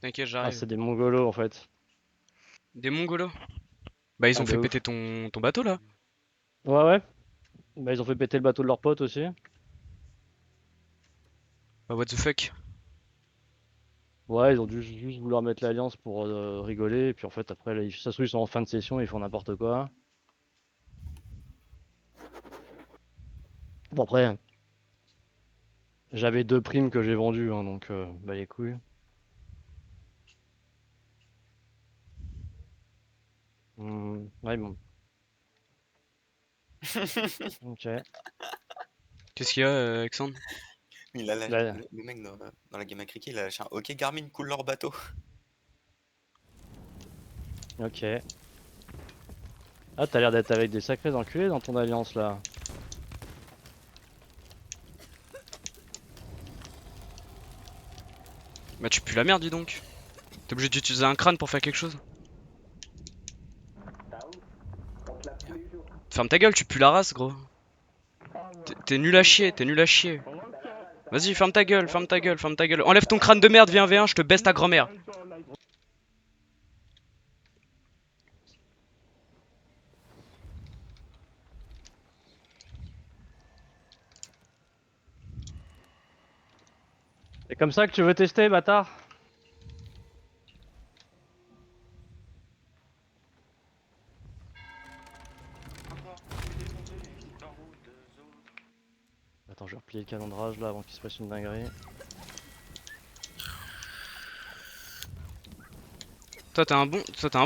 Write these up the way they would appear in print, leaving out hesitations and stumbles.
T'inquiète, Ah, j'arrive. c'est des mongolos en fait. Des mongolos? Bah ils Ah, ont de fait péter ouf. ton bateau là. Ouais, ouais. Bah, ils ont fait péter le bateau de leur pote aussi. Bah what the fuck. Ouais, ils ont dû juste vouloir mettre l'alliance pour rigoler. Et puis en fait, après, là, ça se trouve, ils sont en fin de session, ils font n'importe quoi. Bon, après, j'avais deux primes que j'ai vendues, hein, donc bah les couilles. Ouais, bon. Ok. Qu'est-ce qu'il y a, Alexandre? Là, Le mec dans la game à cricket, il a lâché un OK Garmin coule leur bateau. ok. Ah, t'as l'air d'être avec des sacrés enculés dans ton alliance là. Bah tu pues la merde dis donc. T'es obligé d'utiliser un crâne pour faire quelque chose. Ferme ta gueule, tu pues la race gros. T'es nul à chier, t'es nul à chier. Vas-y, ferme ta gueule, ferme ta gueule, ferme ta gueule. Enlève ton crâne de merde, viens V1, je te baisse ta grand-mère. C'est comme ça que tu veux tester, bâtard? Attends, je vais replier le calendrage là avant qu'il se passe une dinguerie. Toi t'es un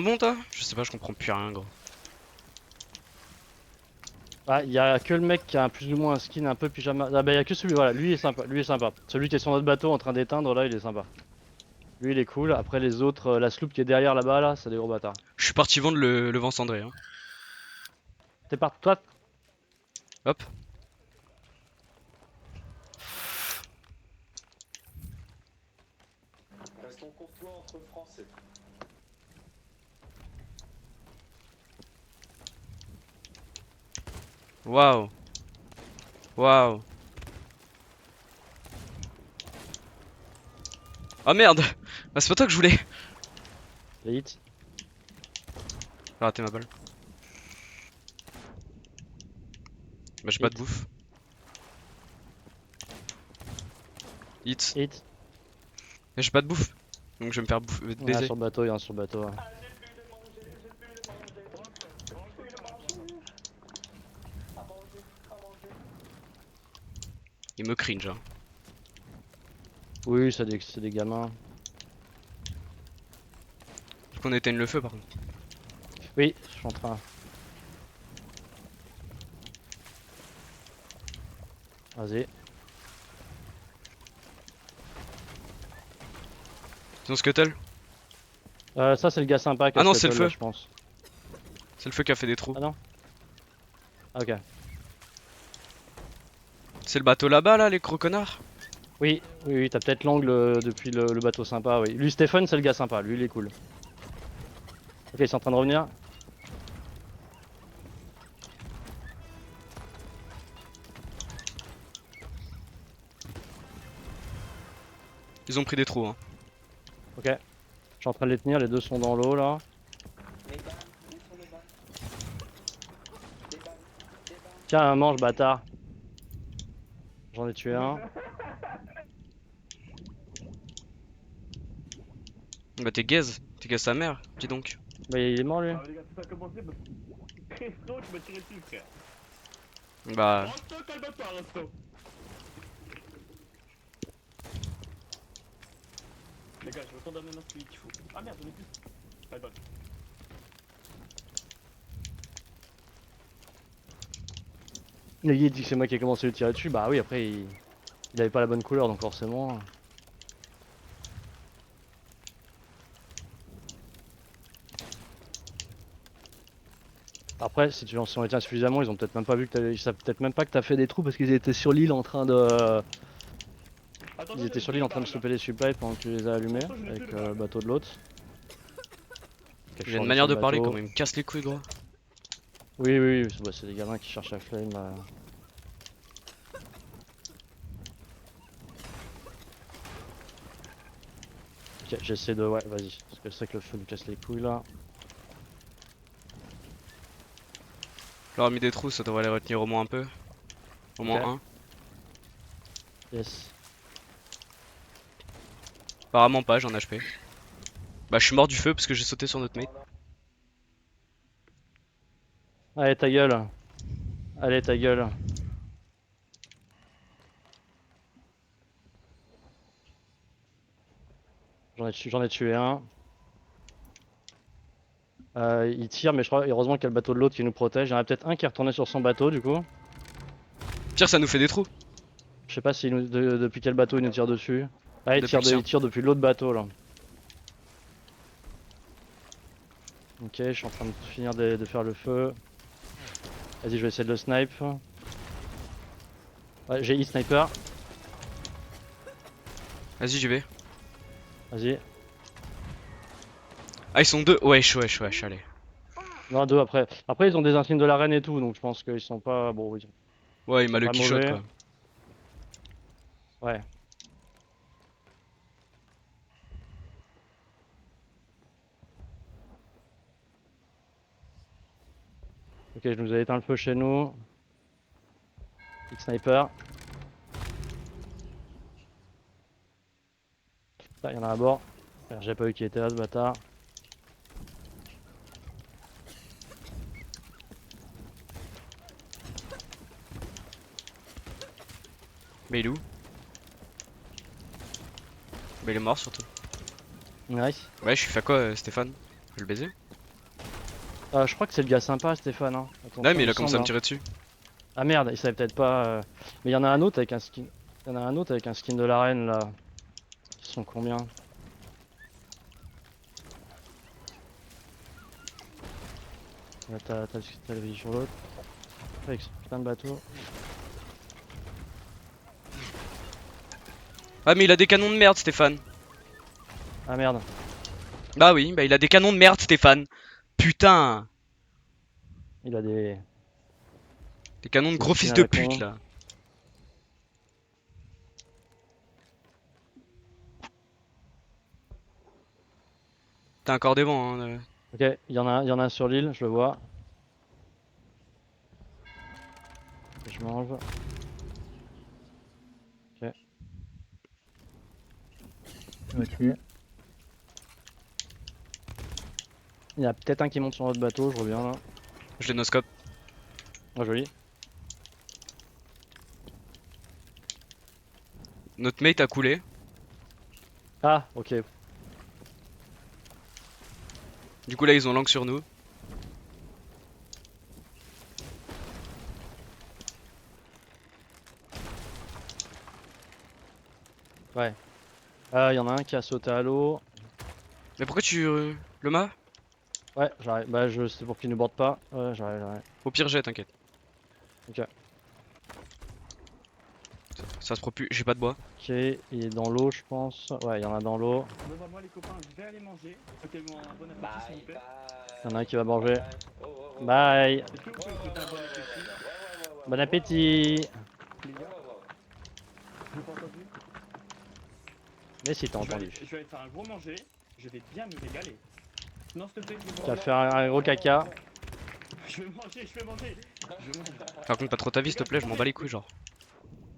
bon, toi? Je sais pas, je comprends plus rien gros. Ah, il y a que le mec qui a plus ou moins un skin un peu pyjama. Ah bah il y a que celui, voilà, lui est sympa, lui est sympa. Celui qui est sur notre bateau en train d'éteindre là, il est sympa. Lui il est cool. Après les autres, la sloop qui est derrière là-bas là, c'est des gros bâtards. Je suis parti vendre le vent cendré hein. T'es parti, toi? Hop. Restons courtois entre Français. Waouh. Waouh. Oh merde. Bah c'est pas toi que je voulais. Les hits. J'ai raté ma balle. Bah j'ai pas de Hit. bouffe. Hit. Hit. Mais j'ai pas de bouffe. Donc je vais me faire Il y en a un baiser. sur le bateau, il y en a un sur le bateau. Ouais. Il me cringe hein. Oui, c'est des gamins. Faut qu'on éteigne le feu par contre. Oui, je suis en train. Vas-y. Ton scuttle? Ça c'est le gars sympa qui a Ah non, c'est le scuttle, là, feu. je pense. C'est le feu qui a fait des trous. Ah non? Ah, ok. C'est le bateau là-bas là, les gros connards? Oui, oui, oui, t'as peut-être l'angle depuis le bateau sympa, oui. Lui, Stephen, c'est le gars sympa, lui, il est cool. Ok, ils sont en train de revenir. Ils ont pris des trous hein. Ok. Je suis en train de les tenir, les deux sont dans l'eau là. Tiens, mange, bâtard. J'en ai tué un. Bah t'es gaze sa mère, dis donc. Bah, il est mort lui. Ah, les gars, ça a commencé parce que Resto, tu m'as tiré dessus, frère. Bah, Resto, calme-toi, Resto. Les gars, je retourne dans notre celui qu'il faut. Ah merde, j'en ai plus. Pas de balle. Le guide dit que c'est moi qui ai commencé à le tirer dessus. Bah oui, après, il avait pas la bonne couleur, donc forcément. Après, si on les tient suffisamment, ils ont peut-être même pas vu que ils savent peut-être même pas que t'as fait des trous parce qu'ils étaient sur l'île en train de. Ils étaient sur l'île en train de choper les supplies pendant que tu les as allumés avec le bateau de l'autre. il a une manière de parler quand même, il me casse les couilles gros. Oui, oui, oui, c'est des gamins qui cherchent la flame. Ok, j'essaie de. Ouais, vas-y. Parce que c'est que le feu me casse les couilles là. Je leur ai mis des trous, ça devrait les retenir au moins un peu. Au moins Ok. un. Yes. Apparemment pas, j'ai un HP. Bah je suis mort du feu parce que j'ai sauté sur notre mate. Allez, ta gueule. Allez, ta gueule. J'en ai tué un. Il tire, mais je crois, heureusement qu'il y a le bateau de l'autre qui nous protège. Il y en a peut-être un qui est retourné sur son bateau du coup. Pire, ça nous fait des trous. Je sais pas si depuis quel bateau il nous tire dessus. Ah, Depuis le sien. il tire depuis l'autre bateau là. Ok, je suis en train de finir de faire le feu. Vas-y, je vais essayer de le snipe. Ouais, j'ai e-sniper. Vas-y, j'y vais. Vas-y. Ah, ils sont deux. Wesh, wesh, wesh, allez. Non, deux après. Après, ils ont des insignes de la reine et tout, donc je pense qu'ils sont pas. Bon, ils Ouais, il m'a sont le pas quichotte mauvais. quoi. Ouais. Ok, je nous ai éteint le feu chez nous. Sniper. Là, il y en a un à bord. J'ai pas vu qui était là, ce bâtard. Mais il est où? Bah il est mort surtout. Nice. Ouais, je suis fait à quoi, Stéphane? Je vais le baiser? Je crois que c'est le gars sympa, Stéphane. Hein. Attention, Ouais, mais il a me commencé à semble, me hein. tirer dessus. Ah merde, il savait peut-être pas. Mais il y en a un autre avec un skin. Il y en a un autre avec un skin de la reine là. Ils sont combien? Là, t'as le vie sur l'autre. Avec ce putain de bateau. Ah, mais il a des canons de merde, Stéphane. Ah merde. Bah oui, bah il a des canons de merde, Stéphane. Putain. Il a des Des canons de gros skins fils à de la pute con. là. T'as encore des vents, hein. Ok, il y en a un sur l'île, je le vois. Je mange. Ok. Ok. Il y a peut-être un qui monte sur notre bateau, je reviens là. Je les noscope. Ah joli. Notre mate a coulé. Ah, ok. Du coup là ils ont langue sur nous. Ouais. Il y en a un qui a sauté à l'eau. Mais pourquoi tu... le mât? Ouais, j'arrive. Bah, c'est pour qu'il ne borde pas. Ouais, j'arrive. Au pire jet, t'inquiète. Ok. Ça se propulse, j'ai pas de bois. Ok, il est dans l'eau, je pense. Ouais, il y en a dans l'eau. Bon, bah, moi, les copains, je vais aller manger. Souhaitez-moi un bon appétit, s'il vous plaît. Il y en a un qui va manger. Bye. Est-ce que vous pouvez me souhaiter un bon appétit? Bon appétit. Les gars, j'ai pas entendu. Mais si t'as Je vais entendu. je vais aller faire un gros manger. Je vais bien me régaler. Non, s'il te plaît, je Tu vais vas manger. faire un gros caca. Je vais manger, je vais manger. Je mange. Raconte pas trop ta vie s'il te plaît, je m'en bats les couilles genre.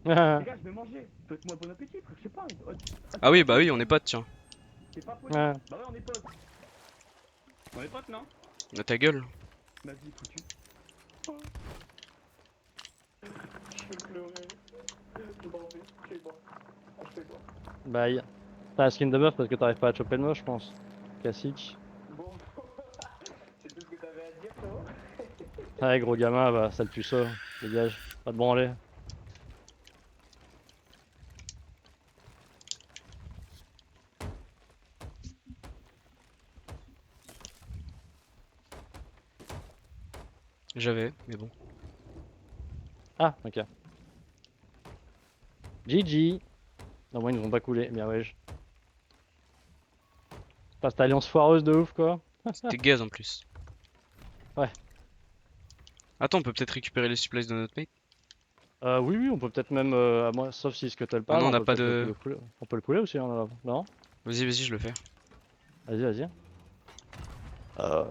Les gars, je vais manger. Faites-moi bon appétit, frère, je sais pas. Ah oui, bah oui, on est potes, tiens. C'est pas poli. Ouais. Bah ouais, on est potes. On est potes, non? À ta gueule. Ma vie est foutue. Je vais pleurer. Je m'en vais. Je vais boire. Je vais boire. Bye. T'as un skin de meuf parce que t'arrives pas à choper le moche, je pense. Classique. Bon. C'est tout ce que t'avais à dire, toi? Ouais, gros gamin, bah, sale puceau. Dégage. Pas de branler. J'avais, mais bon. Ah, ok. GG. Non, moi, ils nous ont pas coulé. Bien, wesh. Pas cette alliance foireuse de ouf, quoi. C'était gaz en plus. Ouais. Attends, on peut peut-être récupérer les supplies de notre mate. Oui, on peut peut-être même. À moins, sauf s'il scuttle Ah pas, non, mais on on n'a peut pas peut-être de... le couler. On peut le couler aussi, hein, non? Vas-y, vas-y, je le fais. Vas-y, vas-y. Euh...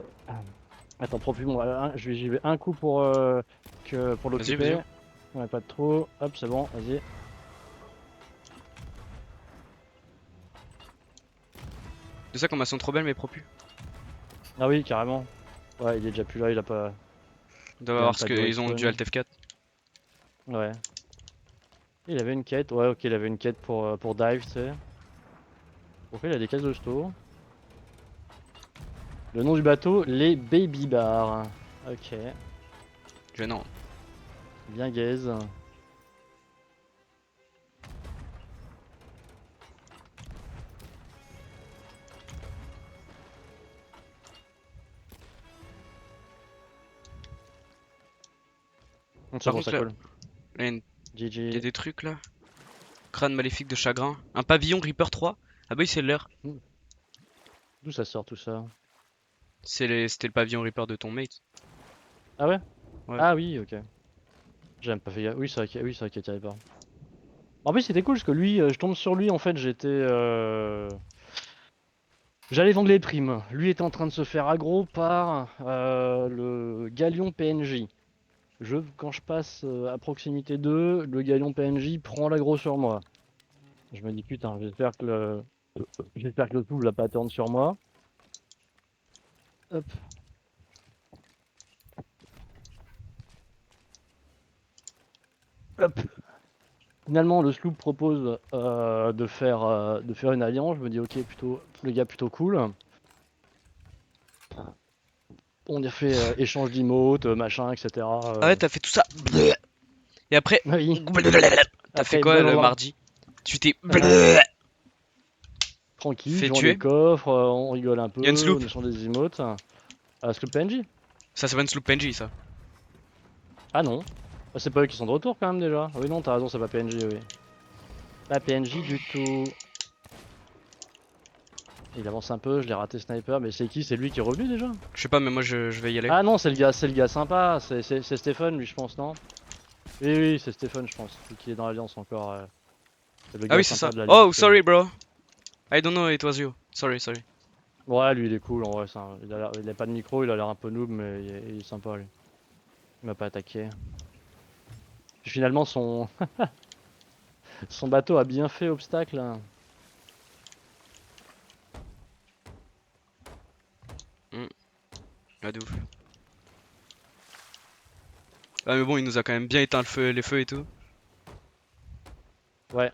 Attends, prends plus moi. J'y vais un coup pour, pour Vas-y, l'occuper. vas-y. Ouais, pas de trop. Hop, c'est bon, vas-y. C'est ça qu'on m'a sont trop belles mes propus. Ah oui, carrément. Ouais, il est déjà plus là, il a pas. Ils doivent Il a avoir même ce pas de qu'ils ont du respawn. Alt F4. Ouais. Il avait une quête, ouais, ok, il avait une quête pour dive, tu sais. Pourquoi il a des cases de sto? Le nom du bateau, les Baby Bars. Ok, Gênant. bien gaze. C'est Par bon, contre, ça là, colle. là, il y a GG. des trucs là. Crâne maléfique de chagrin. Un pavillon Reaper 3. Ah bah oui, c'est l'heure. D'où ça sort tout ça? C'était le pavillon Reaper de ton mate. Ah ouais? Ouais. Ah oui, ok. J'ai même pas fait gaffe. Oui, c'est vrai qu'il y a tiré pas. En plus, c'était cool parce que lui, je tombe sur lui, en fait, j'allais vendre les primes. Lui était en train de se faire aggro par le galion PNJ. Quand je passe à proximité d'eux, le galion PNJ prend l'aggro sur moi. Je me dis putain, j'espère que le tout l'a pas turn sur moi. Hop. Hop. Finalement, le sloop propose de faire une alliance. Je me dis ok, plutôt le gars plutôt cool. On a fait échange d'emotes, machin, etc. Ah ouais, t'as fait tout ça. Et après. Oui. T'as fait Après, quoi le blablabla. mardi? Tu t'es Tranquille, fait je vends les tuer? coffres, on rigole un Y'a une peu, on sloop. échange des emotes. Sloop PNJ? Ça, c'est pas une sloop PNJ ça. Ah non. Ah, c'est pas eux qui sont de retour quand même déjà. Ah oui, non, t'as raison, c'est pas PNJ, oui. Pas PNJ du tout. Il avance un peu, je l'ai raté sniper, mais c'est qui? C'est lui qui est revenu déjà? Je sais pas, mais moi je vais y aller. Ah non, c'est le gars sympa, c'est Stephen lui, je pense, non? Oui, oui, c'est Stephen, je pense, celui qui est dans l'Alliance encore. C'est le Ah gars oui, c'est sympa ça. de Oh, l'Alliance. sorry, bro. I don't know, it was you. Sorry, sorry. Ouais, lui il est cool, en vrai, il a pas de micro, il a l'air un peu noob, mais il est sympa lui. Il m'a pas attaqué. Puis finalement, son bateau a bien fait obstacle, hein. Ah, de ouf. Ah, mais bon, il nous a quand même bien éteint les feux et tout. Ouais.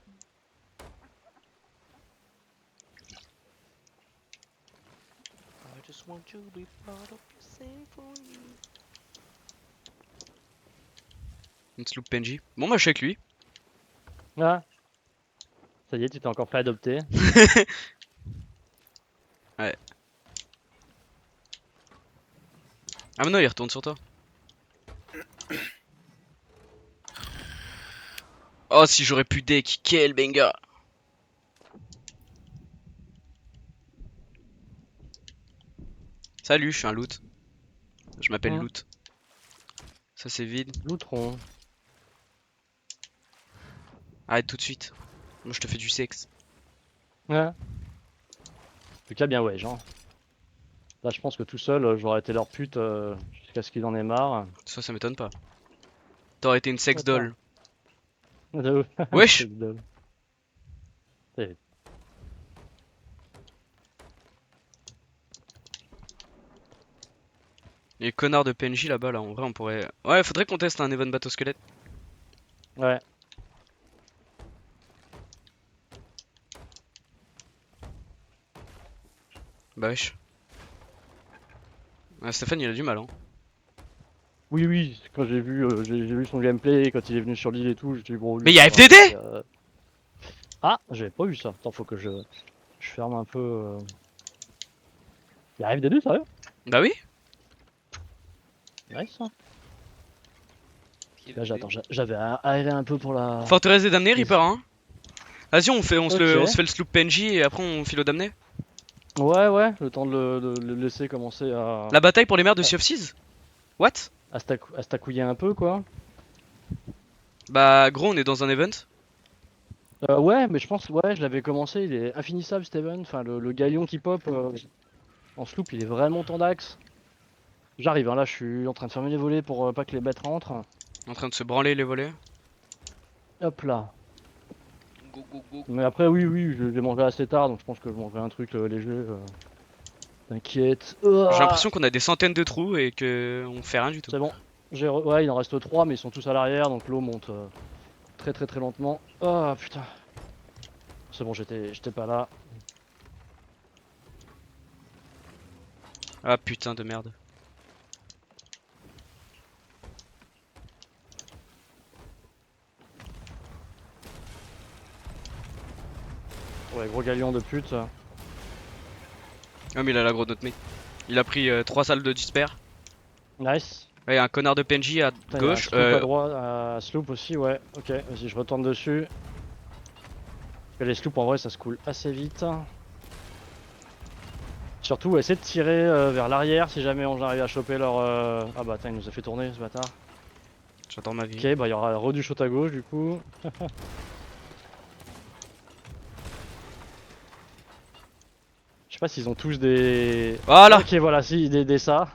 Une sloop PNJ. Bon, bah, je suis avec lui. Ah, ça y est, tu t'es encore fait adopter. Ouais. Ah, mais non, il retourne sur toi. Oh, si j'aurais pu deck, quel banger. Salut, je suis un loot. Je m'appelle Hum, loot. Ça, c'est vide. Loutron. Arrête tout de suite. Moi, je te fais du sexe. Ouais. En tout cas, bien ouais, genre. Là, je pense que tout seul, j'aurais été leur pute jusqu'à ce qu'il en ait marre. Ça m'étonne pas. T'aurais été une sex Attends. doll. De ouf. Wesh! C'est drôle. Eh, Les connards de PNJ là-bas, là, en vrai, on pourrait. Ouais, faudrait qu'on teste un event bateau squelette. Ouais. Bah, wesh. Ouais, Stéphane, il a du mal, hein. Oui, oui, quand j'ai vu son gameplay, quand il est venu sur l'île et tout, j'ai dit bon, lui, Mais y'a ça va, FDD! Ah, j'avais pas vu ça. Attends, faut que je ferme un peu. Il arrive des deux, sérieux? Bah oui! Nice, ça. Là, j'attends, j'avais aéré un peu pour la. Forteresse des damnés, Les- Reaper, hein. Vas-y, Ok. on se fait le sloop PNJ et après on file au damné. Ouais, ouais, le temps de le laisser commencer La bataille pour les mers de Sea of Thieves? What? à stacouiller un peu, quoi. Bah, gros, on est dans un event. Ouais, mais je pense, ouais, je l'avais commencé, il est infinissable, Steven. Enfin, le galion qui pop en sloop, il est vraiment tendax. J'arrive, hein, là, je suis en train de fermer les volets pour pas que les bêtes rentrent. En train de se branler les volets. Hop là. Go, go, go. Mais après, oui, oui, je l'ai mangé assez tard, donc je pense que je mangerai un truc léger. T'inquiète. J'ai Ouah, l'impression qu'on a des centaines de trous et que on fait rien du tout. c'est bon. Ouais, il en reste 3, mais ils sont tous à l'arrière, donc l'eau monte très très très lentement. Oh putain. C'est bon, j'étais pas là. Ah putain de merde. Ouais, gros galion de pute. Ah mais il a la grosse note mec. Il a pris 3 salles de disper. Nice. Ouais, un connard de PNJ à Putain, gauche. y a un sloop à droite, sloop aussi, ouais. Ok, vas-y, je retourne dessus. Parce que les sloops en vrai, ça se coule assez vite. Surtout, essayer de tirer vers l'arrière si jamais on arrive à choper leur. Ah bah, attends, il nous a fait tourner ce bâtard. J'attends ma vie. Ok, bah, il y aura re du shot à gauche du coup. Je sais pas s'ils ont tous des. Voilà. Ok, voilà, si, des ça.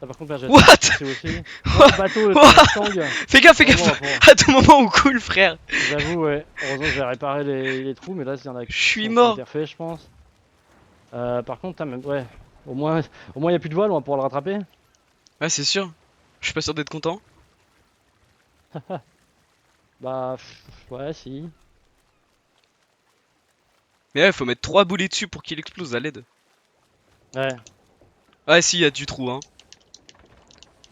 Ça, par contre, là, j'ai What? aussi. Ouais, le bateau, le What? Tang. Fais gaffe, fais Vraiment, gaffe. À tout moment on coule frère. J'avoue, ouais. Heureusement que j'ai réparé les trous, mais là, il y en a Je suis qui ont mort. été refaits, je pense. Par contre, ouais. Au moins, il n'y a plus de voile, on va pouvoir le rattraper. Ouais c'est sûr. Je suis pas sûr d'être content. Bah, ouais, si. Mais ouais faut mettre 3 boulets dessus pour qu'il explose à l'aide. Ouais, Ah si y a du trou hein.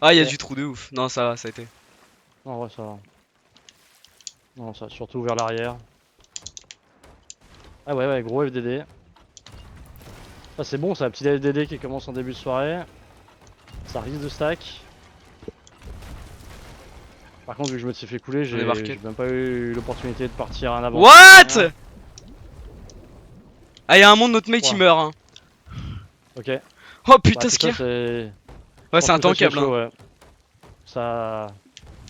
Ah y a ok. du trou de ouf. Non ça va, ça a été. Non, ouais, ça va. Non, ça, surtout vers l'arrière. Ah ouais, ouais, gros FDD. Ah, c'est bon, c'est un petit FDD qui commence en début de soirée. Ça risque de stack. Par contre, vu que je me suis fait couler, On est marqué. j'ai même pas eu l'opportunité de partir en avant. What? Ah y'a un monde notre mate il Ouah. meurt hein. Ok. Oh Bah, putain tout ce ça, qu'il y a. c'est. Ouais c'est Je pense que ça, intankable hein. ouais. Ça,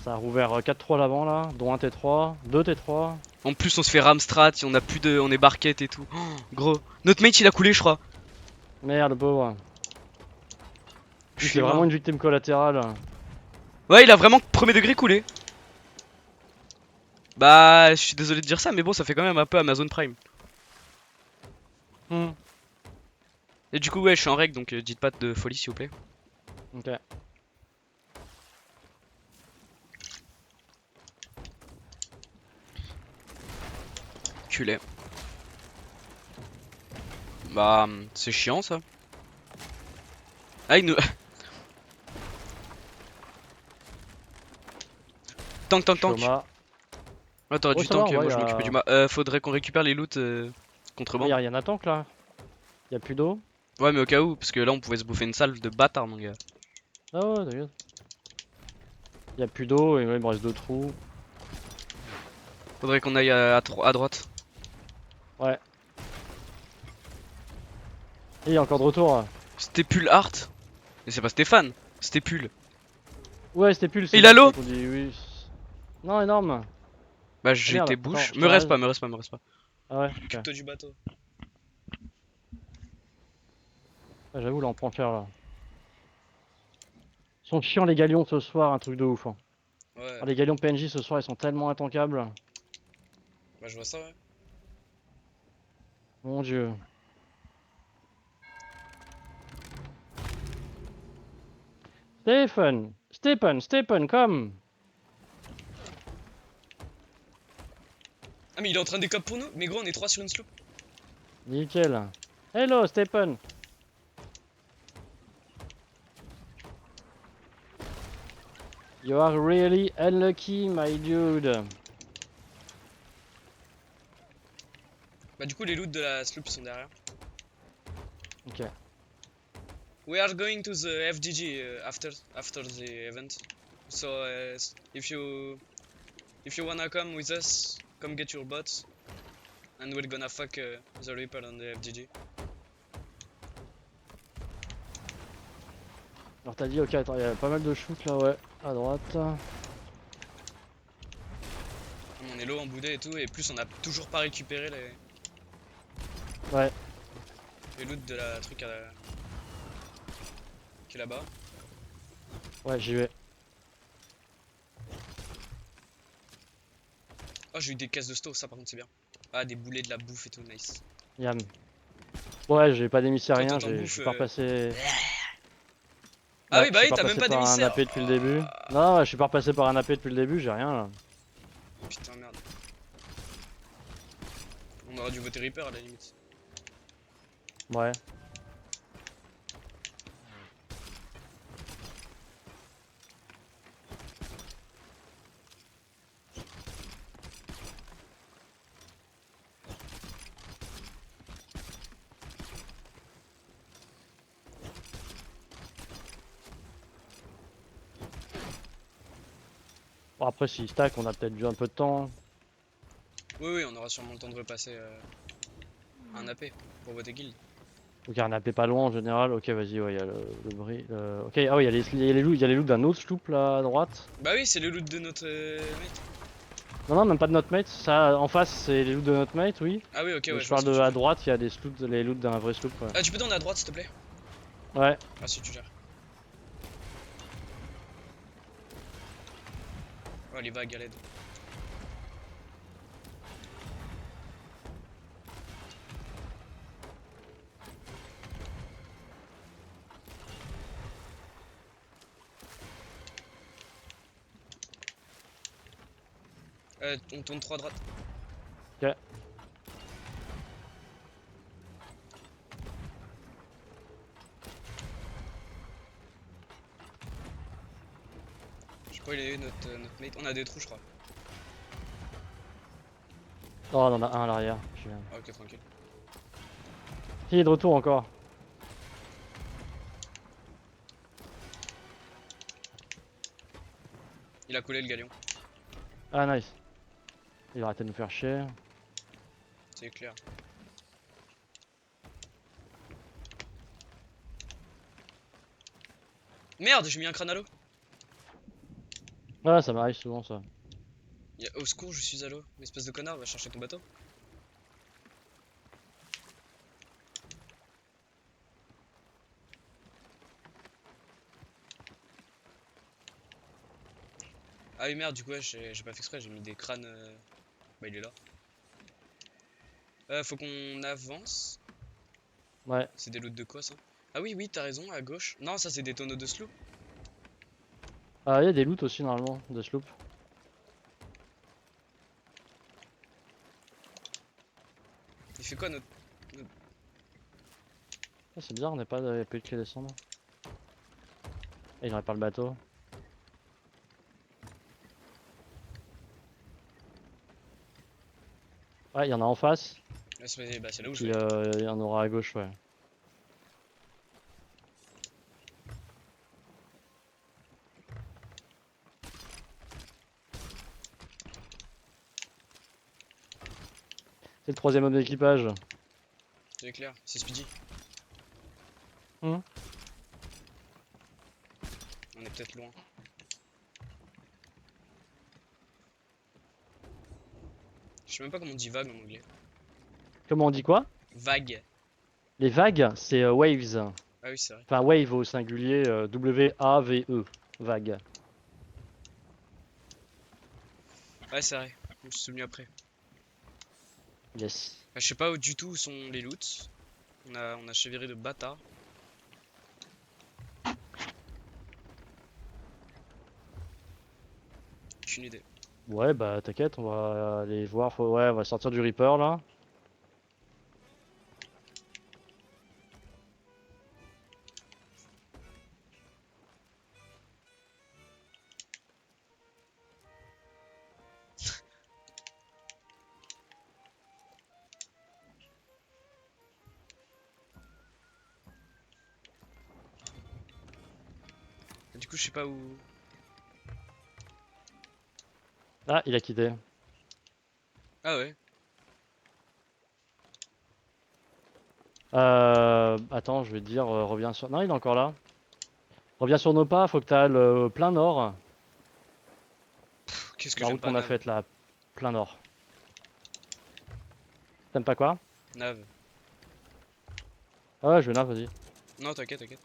ça a rouvert 4-3 l'avant là, dont un T3, 2 T3. En plus on se fait ramstrat, on a plus de. On est barquette et tout. Oh, gros. Notre mate il a coulé je crois. Merde, le pauvre. Je Lui, suis c'est vraiment mort. une victime collatérale. Ouais il a vraiment premier degré coulé. Bah je suis désolé de dire ça mais bon ça fait quand même un peu Amazon Prime. Hmm. Et du coup ouais je suis en règle donc dites pas de folie s'il vous plaît. Ok. Culé. Bah c'est chiant ça. Ah il nous. Tank tank tank. Choma. Ah t'aurais Oh, du ça va, tank, en vrai, moi je y a- m'occupais du faudrait qu'on récupère les loots contrebande. Y'a rien à tank là. Y'a plus d'eau. Ouais mais au cas où, parce que là on pouvait se bouffer une salve de bâtard mon gars. Ah ouais, t'inquiète. Y'a plus d'eau et ouais, il me reste 2 trous. Faudrait qu'on aille à droite. Ouais. Et y'a encore de retour. C'était Pull Art. Mais c'est pas Stéphane, c'était Pull. Ouais, c'était plus le Il a l'eau. qu'on dit oui. Non, énorme. Bah Ah, j'ai merde, été attends, bouche. je Me te reste reste. pas, me reste pas, me reste pas. Ah ouais, ok. Occupe-toi du bateau. Ah, j'avoue, là on prend cher là. Ils sont chiants les galions ce soir, un truc de ouf. Hein. Ouais, Ah, les galions PNJ ce soir ils sont tellement intankables. bah je vois ça ouais. Mon dieu. Stephen, come. Ah mais il est en train de décop pour nous. Mais gros on est 3 sur une sloop. Nickel. Hello, Stephen. You are really unlucky, my dude. Bah du coup les loots de la sloop sont derrière. Ok. We are going to the FGG after the event. So if you wanna come with us, come get your bots. And we're gonna fuck the Reaper on the FGG. Alors t'as dit, ok, attends, il y a pas mal de shoots là, ouais, à droite. On est low en boudet et tout, et plus on a toujours pas récupéré Ouais. les loot de la truc qui est là-bas. Ouais, j'y vais. Oh, j'ai eu des caisses de sto, ça par contre c'est bien. Ah, des boulets, de la bouffe et tout, nice. Yam. Ouais, j'ai pas d'émissaire, Toi, rien, t'en je bouffes, suis pas repassé. Ah Ouais, oui, je bah suis oui, pas t'as même repassé pas par un d'émissaire. AP depuis le début. Non, ouais, je suis pas repassé par un AP depuis le début, j'ai rien là. Putain, merde. On aurait dû voter Reaper à la limite. Ouais. Bon, après, s'il stack, on a peut-être dû un peu de temps, hein. Oui, oui, on aura sûrement le temps de repasser un AP pour voter guild. Donc il y a un AP pas loin en général. Ok, vas-y, ouais, il y a le bris. Ok, ah ouais, il y a les loups, il y a les loups d'un autre sloop là à droite. Bah oui, c'est le loot de notre mate. Non, non, même pas de notre mate. Ça, en face, c'est les loots de notre mate, oui. Ah oui, ok, Mais ouais, je je vois parle ce que de tu veux à dire. droite, il y a des sloops, les loots d'un vrai sloop. Ouais. Ah, tu peux donner à droite s'il te plaît? Ouais. Ah, si tu gères. Oh, les vagues à l'aide. On tourne 3 à droite. Ok. Je sais pas, il est où notre mate? On a des trous, je crois. Oh, on en a un à l'arrière. Ah, ok, tranquille. Il est de retour encore. Il a coulé le galion, Ah, nice. Il va arrêter de nous faire chier. c'est clair. Merde, j'ai mis un crâne à l'eau. Ouais, ça m'arrive souvent ça. Au secours, je suis à l'eau. Espèce de connard, va chercher ton bateau. Ah oui, merde, du coup, ouais, j'ai pas fait exprès, j'ai mis des crânes. Bah, il est là. Faut qu'on avance. Ouais. C'est des loots de quoi ça? Ah oui, oui, t'as raison, à gauche. Non, ça c'est des tonneaux de sloop. Ah, il y a des loots aussi normalement de sloop. Il fait quoi notre. Ah, c'est bizarre, on n'a pas de plus de clé descendre. Et il aurait pas le bateau. Ouais, il y en a en face. Ah, c'est là où je Puis vais. il y en aura à gauche, ouais. C'est le troisième homme d'équipage. C'est clair, c'est Speedy. Hmm. On est peut-être loin. Je sais même pas comment on dit vague en anglais. Comment on dit quoi? Vague. Les vagues, c'est waves. Ah oui, c'est vrai. Enfin, wave au singulier, W-A-V-E. Vague. Ouais, c'est vrai. Je me suis souvenu après. Yes. Je sais pas où du tout où sont les loots. On a chaviré de bâtards. Aucune idée. Ouais, bah t'inquiète, on va aller voir. Ouais, on va sortir du Reaper là. Du coup, je sais pas où. Ah, il a quitté. Ah ouais. Attends, je vais te dire, reviens sur. Non, il est encore là. Reviens sur nos pas, faut que t'ailles le plein nord. Qu'est-ce que La j'aime route pas qu'on a nav. faite là. plein nord. T'aimes pas quoi? Nav. Ah ouais, je vais là, vas-y. Non, t'inquiète, t'inquiète.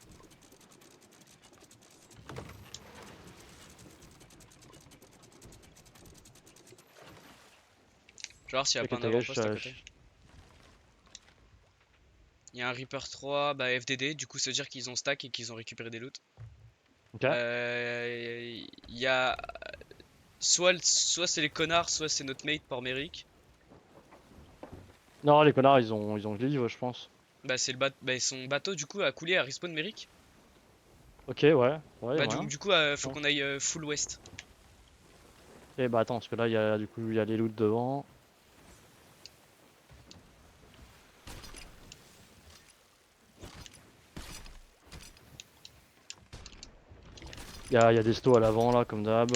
Je vais voir s'il y a pas T'inquiète, un t'inquiète, avant-poste à côté. Il y a un Reaper 3, bah FDD, du coup ça veut dire qu'ils ont stack et qu'ils ont récupéré des loots. Ok. Il y a soit c'est les connards, soit c'est notre mate par Merrick. Non, les connards, ils ont leave, je pense. Bah c'est bah, son bateau du coup a coulé à respawn Merrick. Ok, ouais, ouais, Bah rien. du coup faut Bon. qu'on aille full west. Et bah attends, parce que là, il y a du coup, il y a les loots devant. Il y a des stos à l'avant là, comme d'hab.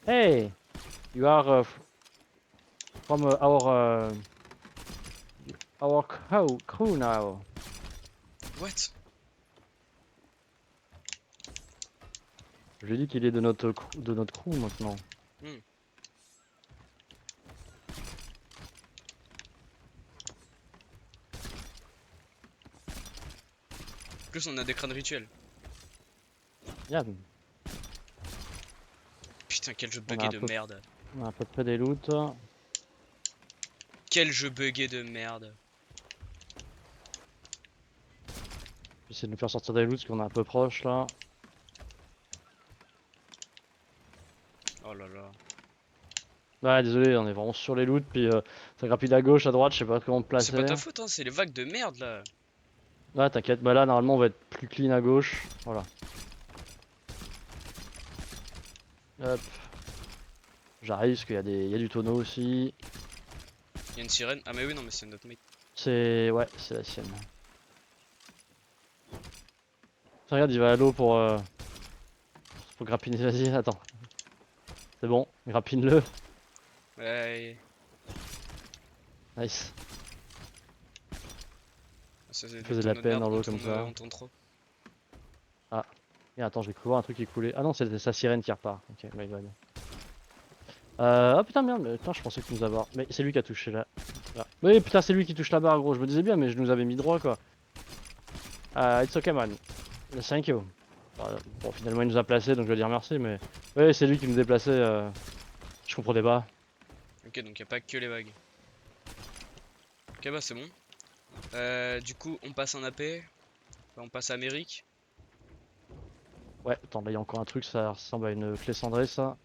Hey! You are from our crew now. What? Je lui ai dit qu'il est de notre crew maintenant. Hmm. En plus on a des crânes rituels. Yann, Putain quel jeu on a bugué de merde. on a à peu près des loots. Quel jeu bugué de merde. J'essaie de nous faire sortir des loots parce qu'on est un peu proche là. Oh là là. Ouais, désolé, on est vraiment sur les loots, puis ça grappille à gauche, à droite, je sais pas comment te C'est pas placer. ta faute hein, c'est les vagues de merde là. Ouais, t'inquiète, bah là, normalement, on va être plus clean à gauche. Voilà. Hop. J'arrive parce il y a du tonneau aussi. Il y a une sirène. Ah mais oui non mais c'est notre mate. C'est... Ouais, c'est la sienne. Tiens, regarde, il va à l'eau pour grappiner. Vas-y, attends. C'est bon, grappine-le. Ouais. Nice. Ça c'est Ça des faisait de la tonneaux de peine merde, dans l'eau comme ça. on tourne trop. Et attends, j'ai cru voir un truc qui coulait. Ah non, c'était sa sirène qui repart. Ok, my bad. Oh putain, merde, putain, je pensais que nous avoir. Mais c'est lui qui a touché là. Là. Oui, putain, c'est lui qui touche la barre, gros. Je me disais bien, mais je nous avais mis droit quoi. It's okay, man. Thank you. Bon, finalement, il nous a placé, donc je vais dire merci, mais. Oui, c'est lui qui nous déplaçait. Je comprenais pas. Ok donc y a pas que les vagues. Ok bah c'est bon. Du coup on passe en AP. Enfin, on passe à Amérique. Ouais, attends, là, il y a encore un truc, ça ressemble à une clé cendrée, ça.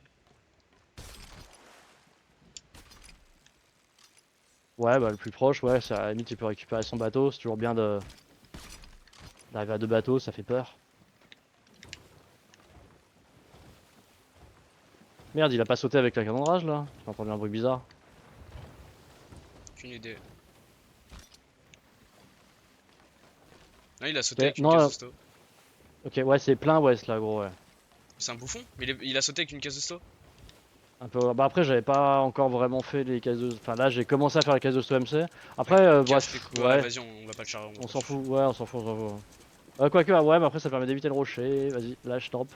Ouais, bah, le plus proche, ouais, ça, à la limite, il peut récupérer son bateau. C'est toujours bien d'arriver à deux bateaux, ça fait peur. Merde, il a pas sauté avec la canon de là? J'ai entendu un bruit bizarre. Aucune idée. Non il a sauté Ok, avec une non, case de sto. ok, ouais, c'est plein ouest là, gros, ouais. C'est un bouffon. Mais il a sauté avec une case de sto. Un peu. Bah après, j'avais pas encore vraiment fait les cases de. Enfin là, j'ai commencé à faire les cases de MC. Après, Ouais, casse les bref, coups. Ouais ouais, vas-y on va pas le charger. On va on pas le s'en chercher. fout, ouais, on s'en fout, on s'en fout. Quoique, ah ouais, mais après, ça permet d'éviter le rocher. Vas-y, là, je tente.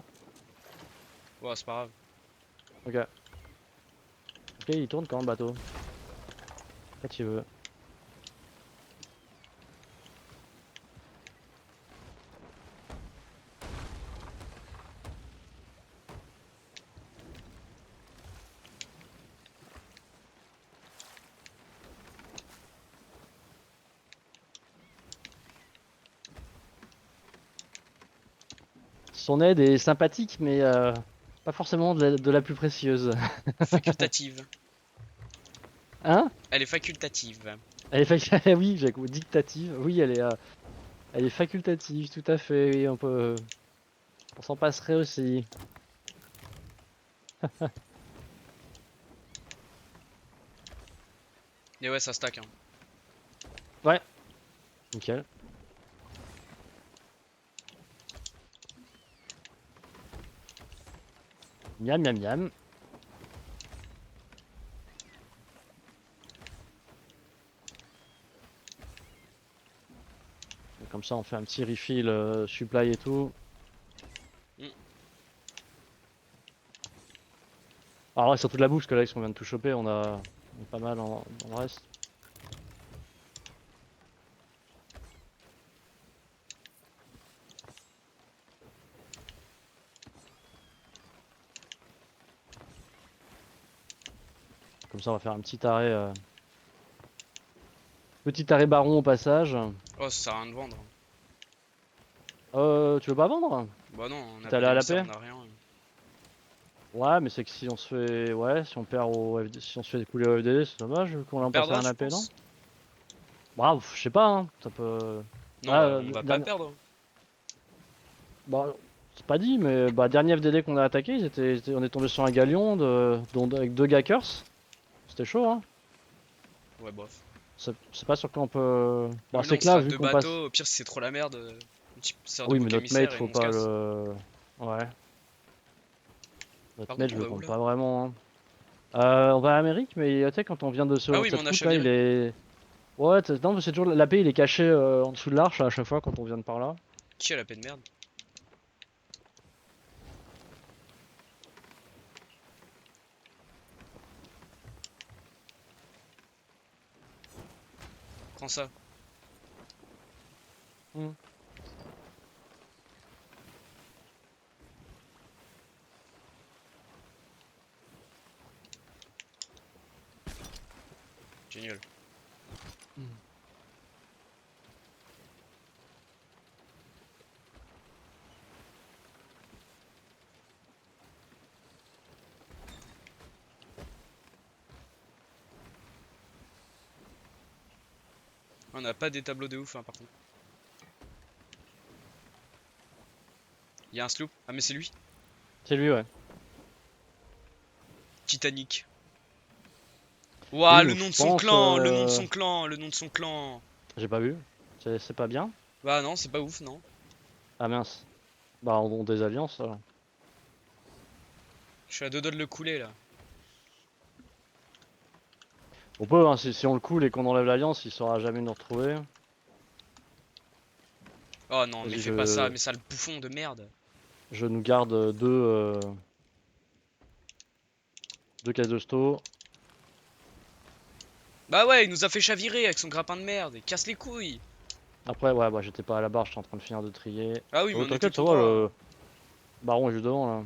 Ouais c'est pas grave. Ok. Ok, il tourne quand le bateau? Quand tu veux. Son aide est sympathique, mais pas forcément de la plus précieuse. Facultative. Hein? Elle est facultative. Elle est oui, j'ai dictative. Oui, elle est facultative, tout à fait. Oui, on s'en passerait aussi. Et ouais ça stack hein. Ouais, nickel. Miam, miam, miam. Et comme ça, on fait un petit refill supply et tout. Hmm. Alors ouais, surtout de la bouffe, parce que là, avec ce qu'on vient de tout choper, on est pas mal dans le reste. Comme ça, on va faire un petit arrêt. Petit arrêt baron au passage. Oh, ça sert à rien de vendre. Tu veux pas vendre? Bah non, on a T'es pas allé à la d'émissaire, paix? on a rien. Ouais, mais c'est que si on se fait. Ouais, si on perd au si on se fait couler au FDD, c'est dommage vu qu'on On l'a passé à perdra, un tu AP, non? penses? Bah, je sais pas, hein. Ça peut. Non, Ah, on va pas dernier- perdre. Bah, c'est pas dit, mais bah, dernier FDD qu'on a attaqué, on est tombé sur un galion avec deux Gackers. C'était chaud, hein. Ouais, bof. C'est pas sûr qu'on peut. Ah, Bah, mais là, c'est on que là, sera vu deux qu'on passe. bateaux. Au pire, si c'est trop la merde, un petit sert de Oui, mais bouc notre mate, émissaire et faut on se pas casse. le. Ouais. Notre Par mate, contre, je on le va où compte là? pas vraiment, hein. On va à Amérique, mais tu sais, quand on vient de Ah sortir oui, mais on a cette route là, il chaviré. est. Ouais, non, mais c'est toujours. L'AP il est caché en dessous de l'arche à chaque fois quand on vient de par là. Qui a la peine de merde? Prends ça. Hmm. Génial. On n'a pas des tableaux de ouf, hein, par contre. Il y a un sloop. Ah, mais c'est lui. C'est lui, ouais. Titanic. Oui, Ouah, le donc nom je de son pense. clan, le nom de son clan, le nom de son clan. J'ai pas vu. C'est pas bien. Bah non, c'est pas ouf, non. Ah mince. Bah, on des alliances alors. Je suis à deux doigts de le couler là. On peut, hein, si on le coule et qu'on enlève l'alliance, il saura jamais nous retrouver. Oh non, mais Vas-y, fais pas ça, mais sale bouffon de merde. je nous garde deux caisses de sto. Bah ouais, il nous a fait chavirer avec son grappin de merde. Il casse les couilles. Après, ouais, bah j'étais pas à la barre, j'étais en train de finir de trier. Ah oui, mais Oh, on était t'inquiète, tout ça va, droit. le baron est juste devant là.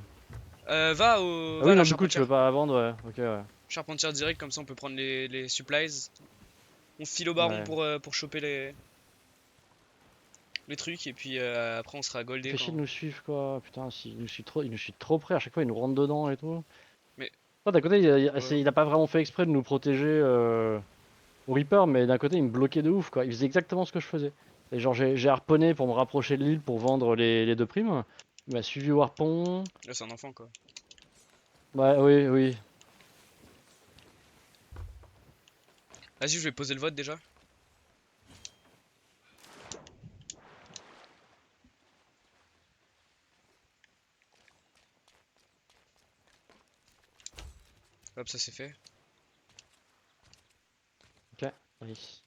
Ah Va oui, à la non, du coup, tu veux charpentière. pas vendre, ouais. Ok, ouais. Charpentière direct, comme ça on peut prendre les supplies. On file au baron Ouais. pour choper les trucs et puis après on sera Il goldé fait chier de quand. nous suivre quoi. Putain, il nous suit trop près, à chaque fois il nous rentre dedans et tout. Mais Enfin, d'un côté, ouais. il a pas vraiment fait exprès de nous protéger au Reaper, mais d'un côté, il me bloquait de ouf quoi. Il faisait exactement ce que je faisais. Et genre, j'ai harponné pour me rapprocher de l'île pour vendre les deux primes. Il m'a suivi au harpon. Là c'est un enfant quoi. Ouais, oui, oui. Vas-y, je vais poser le vote déjà. Hop, ça c'est fait. Ok, oui.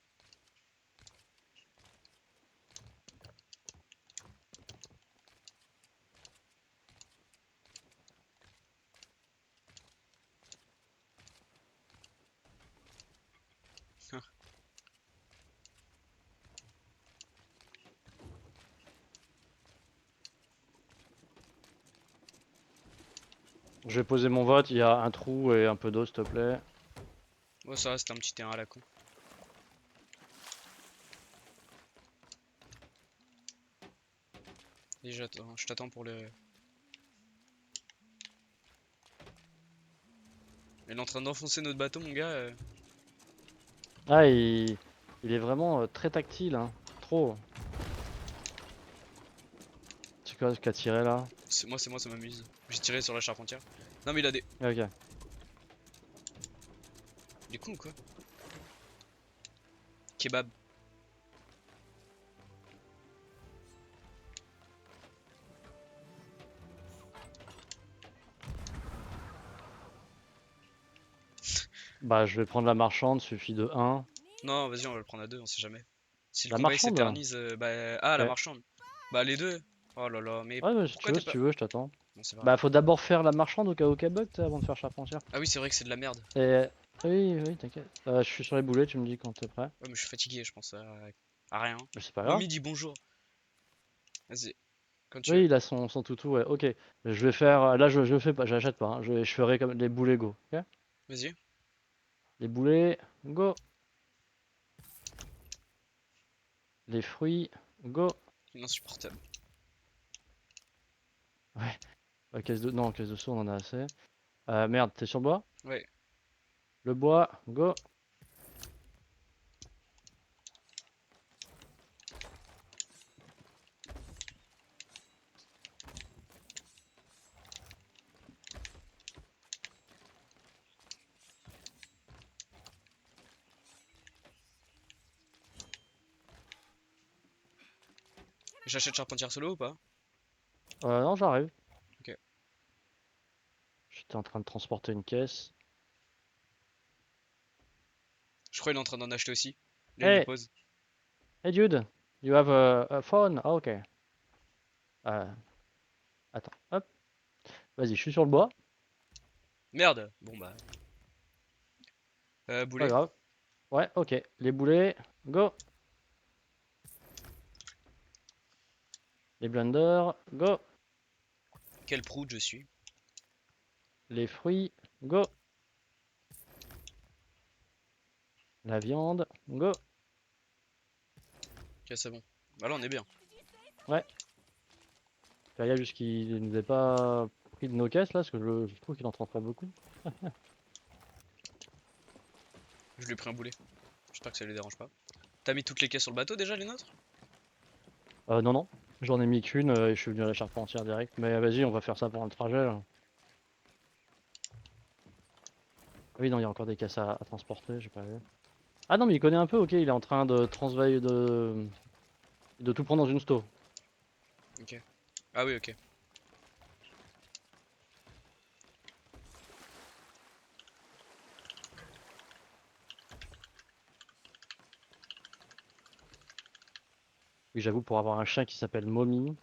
Je vais poser mon vote, il y a un trou et un peu d'eau, s'il te plaît. Ouais, ça va, c'était un petit terrain à la con. Et je t'attends pour le. Il est en train d'enfoncer notre bateau, mon gars. Ah, il est vraiment très tactile, hein. Trop. C'est quoi ce qu'a tiré là? C'est moi, ça m'amuse. J'ai tiré sur la charpentière. Non, mais il a des. Ah, ok. Il est con ou quoi? Kebab. Bah, je vais prendre la marchande, suffit de 1. Non, vas-y, on va le prendre à deux, on sait jamais. Si le La combat il marchande? s'éternise, bah. Ah, la Ok. marchande. Bah, les deux. Oh là là, mais Ouais, mais pourquoi si t'es pas. tu veux, je t'attends. Non, c'est pas Bah grave. faut d'abord faire la marchande au cas où Québec avant de faire charpentière. Ah oui, c'est vrai que c'est de la merde. Et... Oui, oui, t'inquiète. Je suis sur les boulets, tu me dis quand t'es prêt. Ouais, mais je suis fatigué, je pense à rien. Mais c'est pas grave. Mommy dit bonjour. Vas-y, quand tu veux. Oui, il a son toutou, ouais, ok. Je vais faire... Là, je fais pas, j'achète pas, hein. Je ferai comme les boulets go, ok. Vas-y. Les boulets, go. Les fruits, go. Insupportable. Ouais. Caisse de... Non, caisse de seau, on en a assez. Merde, t'es sur le bois? Ouais. Le bois, go. J'achète charpentière solo ou pas? Non, j'arrive. Ok. J'étais en train de transporter une caisse. Je crois qu'il est en train d'en acheter aussi. Là, il le Hey, pose. hey dude, you have a phone? Ah, ok. Attends, hop. Vas-y, je suis sur le bois. Merde! Bon bah. Pas Boulet. grave. Ouais, ok. Les boulets, go. Les blenders, go. Quel prout je suis. Les fruits, go. La viande, go. Ok, c'est bon. Bah là, on est bien. Ouais. Fais gaffe juste qu'il nous ait pas pris de nos caisses là, parce que je trouve qu'il en transporte beaucoup. Je lui ai pris un boulet. J'espère que ça lui dérange pas. T'as mis toutes les caisses sur le bateau déjà, les nôtres? Non, non. J'en ai mis qu'une et je suis venu à la charpentière direct. Mais vas-y, on va faire ça pendant le trajet là. Ah oui, non, il y a encore des caisses à transporter, j'ai pas vu. Ah non, mais il connaît un peu, ok, il est en train de transvailler de tout prendre dans une sto. Ok. Ah oui, ok. Oui, j'avoue, pour avoir un chien qui s'appelle Mommy,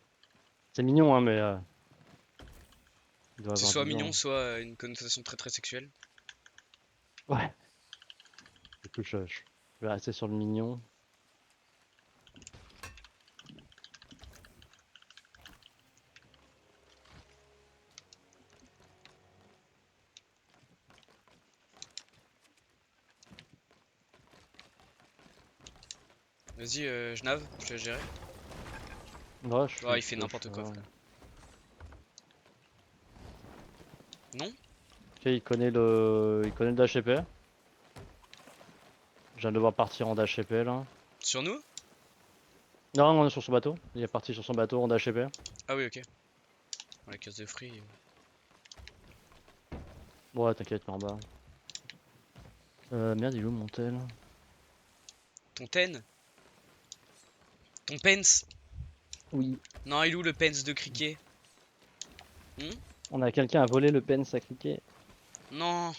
c'est mignon, hein, mais il doit C'est avoir soit 10 mignon, ans. soit une connotation très très sexuelle. Ouais. Du coup, je vais rester sur le mignon. Vas-y, je nave, je te laisse gérer. Ouais, Oh, il fait n'importe quoi, frère. Non? Ok, il connaît le DHCP. Je viens de devoir partir en DHCP là. Sur nous? Non, on est sur son bateau. Il est parti sur son bateau en DHCP. Ah oui, ok. Dans la caisse de fruits. Ouais, t'inquiète, mais en bas. Merde, il est où mon tel? Ton ten? Ton pence? Oui. Non, il est où le pence de criquet? On a quelqu'un à voler le pen à cliquer. Non!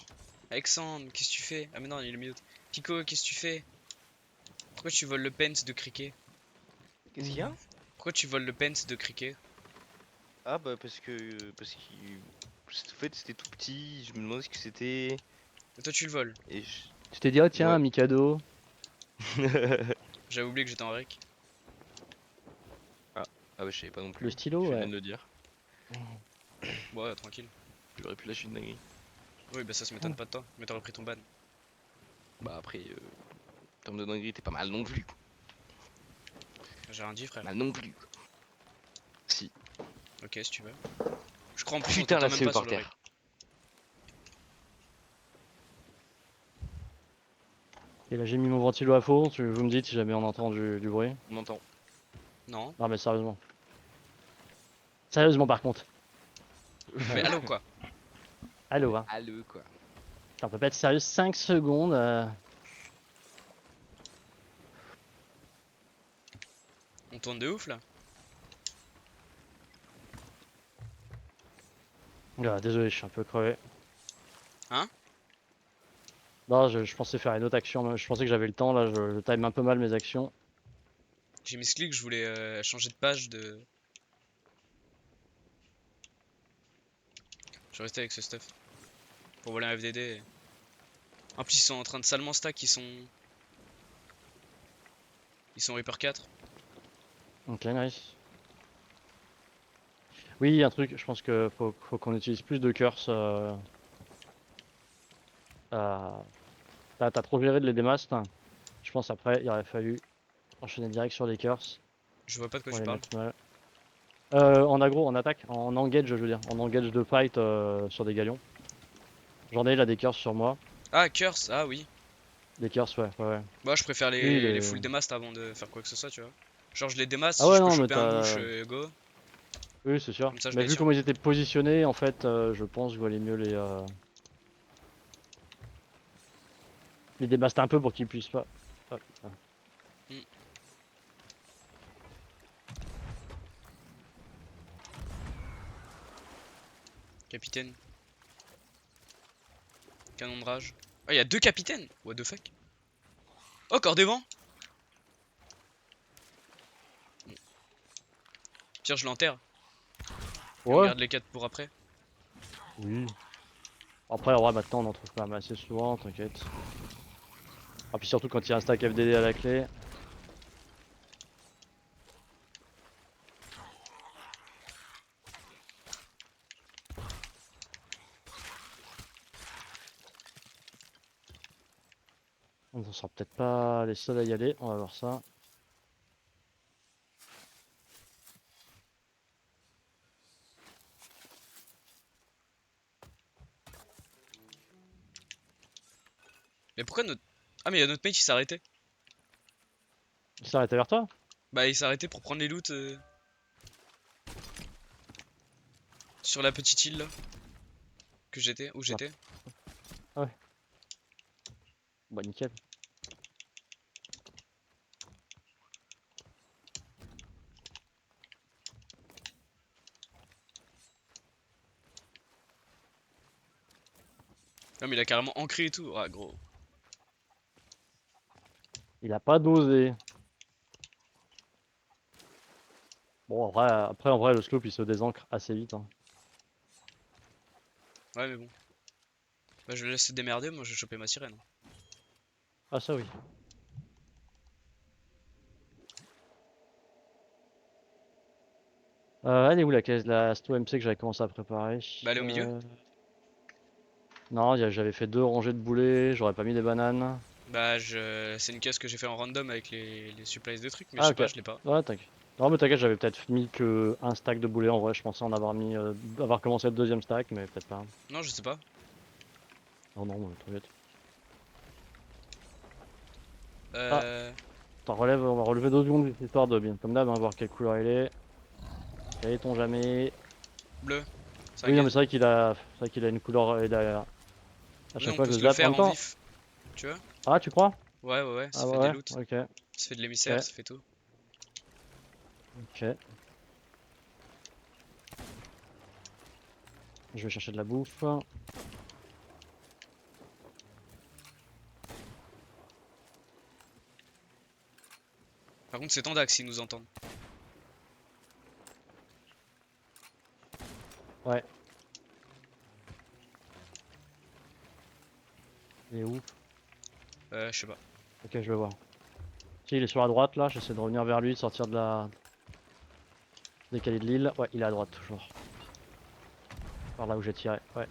Alexandre, qu'est-ce que tu fais? Ah mais non, il est mis l'autre. Pico, qu'est-ce que tu fais? Pourquoi tu voles le pence de criquet? Qu'est-ce qu'il y a? Pourquoi tu voles le pence de criquet? Ah bah parce qu'il en fait c'était tout petit, je me demandais ce que c'était Et toi tu le voles. et je... Tu t'es dit, oh tiens, Ouais. un Mikado. J'avais oublié que j'étais en rec. Ah bah je savais pas non plus. Le stylo, Tu viens ouais. de le dire. Ouais, tranquille. J'aurais pu lâcher une dinguerie. Oui, bah ça se m'étonne pas de toi. Mais t'aurais pris ton ban. Bah après, en termes de dinguerie, t'es pas mal non plus. J'ai rien dit, frère. Mal non plus. Si. Ok, si tu veux. Je crois en plus on Putain t'entend la même CE pas sur par le rec. terre. Et là, j'ai mis mon ventilo à fond. Vous me dites si jamais on entend du bruit. On m'entend. Non. Non, mais sérieusement. Sérieusement, par contre. Mais allô quoi? Allô, hein. Allô quoi. Putain, on peut pas être sérieux 5 secondes. On tourne de ouf là? Ah, désolé, je suis un peu crevé. Hein? Non, je pensais faire une autre action. Je pensais que j'avais le temps. Là, je time un peu mal mes actions. J'ai mis ce clic, je voulais changer de page de. Je vais rester avec ce stuff. Pour voler un FDD. En plus, ils sont en train de salement stack, ils sont. Ils sont Reaper 4. Ok, nice. Oui, un truc, je pense que faut qu'on utilise plus de curse. T'as trop géré de les démast. Je pense après, il aurait fallu enchaîner direct sur les curse Je vois pas de quoi pour tu les parles. mettre mal. En aggro, en attaque, en engage, je veux dire. En engage de fight sur des galions. J'en ai là des curse sur moi. Ah, Curse, ah oui. Des curse, ouais. Moi, je préfère Oui, les full démast avant de faire quoi que ce soit, tu vois. Genre, je les démast, Ah si ouais, je peux non, mais choper un mouche, t'as. go. Oui, c'est sûr. Comme ça, je Mais les vu tire. comment ils étaient positionnés, en fait, je pense que je valait mieux les débaster un peu pour qu'ils puissent pas. Ah, putain. Hmm. Capitaine. Canon de rage. Ah, il y a 2 capitaines. What the fuck. Oh, corps des vents. Pire, je l'enterre. Et on Ouais, garde les 4 pour après. oui. Après, en vrai, maintenant, on en trouve quand même assez souvent, t'inquiète. Ah, puis surtout quand il y a un stack FDD à la clé. On ne sera peut-être pas les seuls à y aller, on va voir ça. Mais pourquoi notre. Ah, mais il y a notre mate qui s'est arrêté. Il s'est arrêté vers toi? Bah, il s'est arrêté pour prendre les loots sur la petite île là. Que j'étais, où j'étais. Ah ouais. Bah, nickel. Non, mais il a carrément ancré et tout. Ah, gros. Il a pas dosé. Bon, en vrai, après, en vrai, le slope il se désancre assez vite, hein. Ouais, mais bon. Bah, je le laisse se démerder, moi je vais choper ma sirène. Ah, ça oui. Elle est où la caisse, la Sto MC que j'avais commencé à préparer? Bah, elle est au milieu. Non, j'avais fait 2 rangées de boulets, j'aurais pas mis des bananes. Bah, c'est une caisse que j'ai fait en random avec les supplies de trucs, mais je Ah, sais ok. pas, je l'ai pas. Ouais, t'inquiète. Non, mais t'inquiète, j'avais peut-être mis que un stack de boulets en vrai. Je pensais en avoir mis, avoir commencé le deuxième stack, mais peut-être pas. Non, je sais pas. Oh non, t'inquiète. Ah, Euh. on va relever 2 secondes histoire de bien, comme d'hab, hein, voir quelle couleur il est. Sait-on jamais. Bleu. C'est un Oui, non, mais gaze. c'est vrai qu'il a une couleur. À Nous, chaque on fois peut que je se le zappe en faire même en temps. vif. Tu vois? Ah, tu crois? Ouais, ouais, ouais, ça Ah, fait des ouais, loots. ok. Ça fait de l'émissaire, Ok. ça fait tout. Ok. Je vais chercher de la bouffe. Par contre, c'est Tandax s'ils nous entendent. Ouais. Il est où? Je sais pas. Ok, je vais voir. Si, il est sur la droite là, j'essaie de revenir vers lui, de sortir de la. Décaler de l'île. Ouais, il est à droite toujours. Par là où j'ai tiré. Ouais.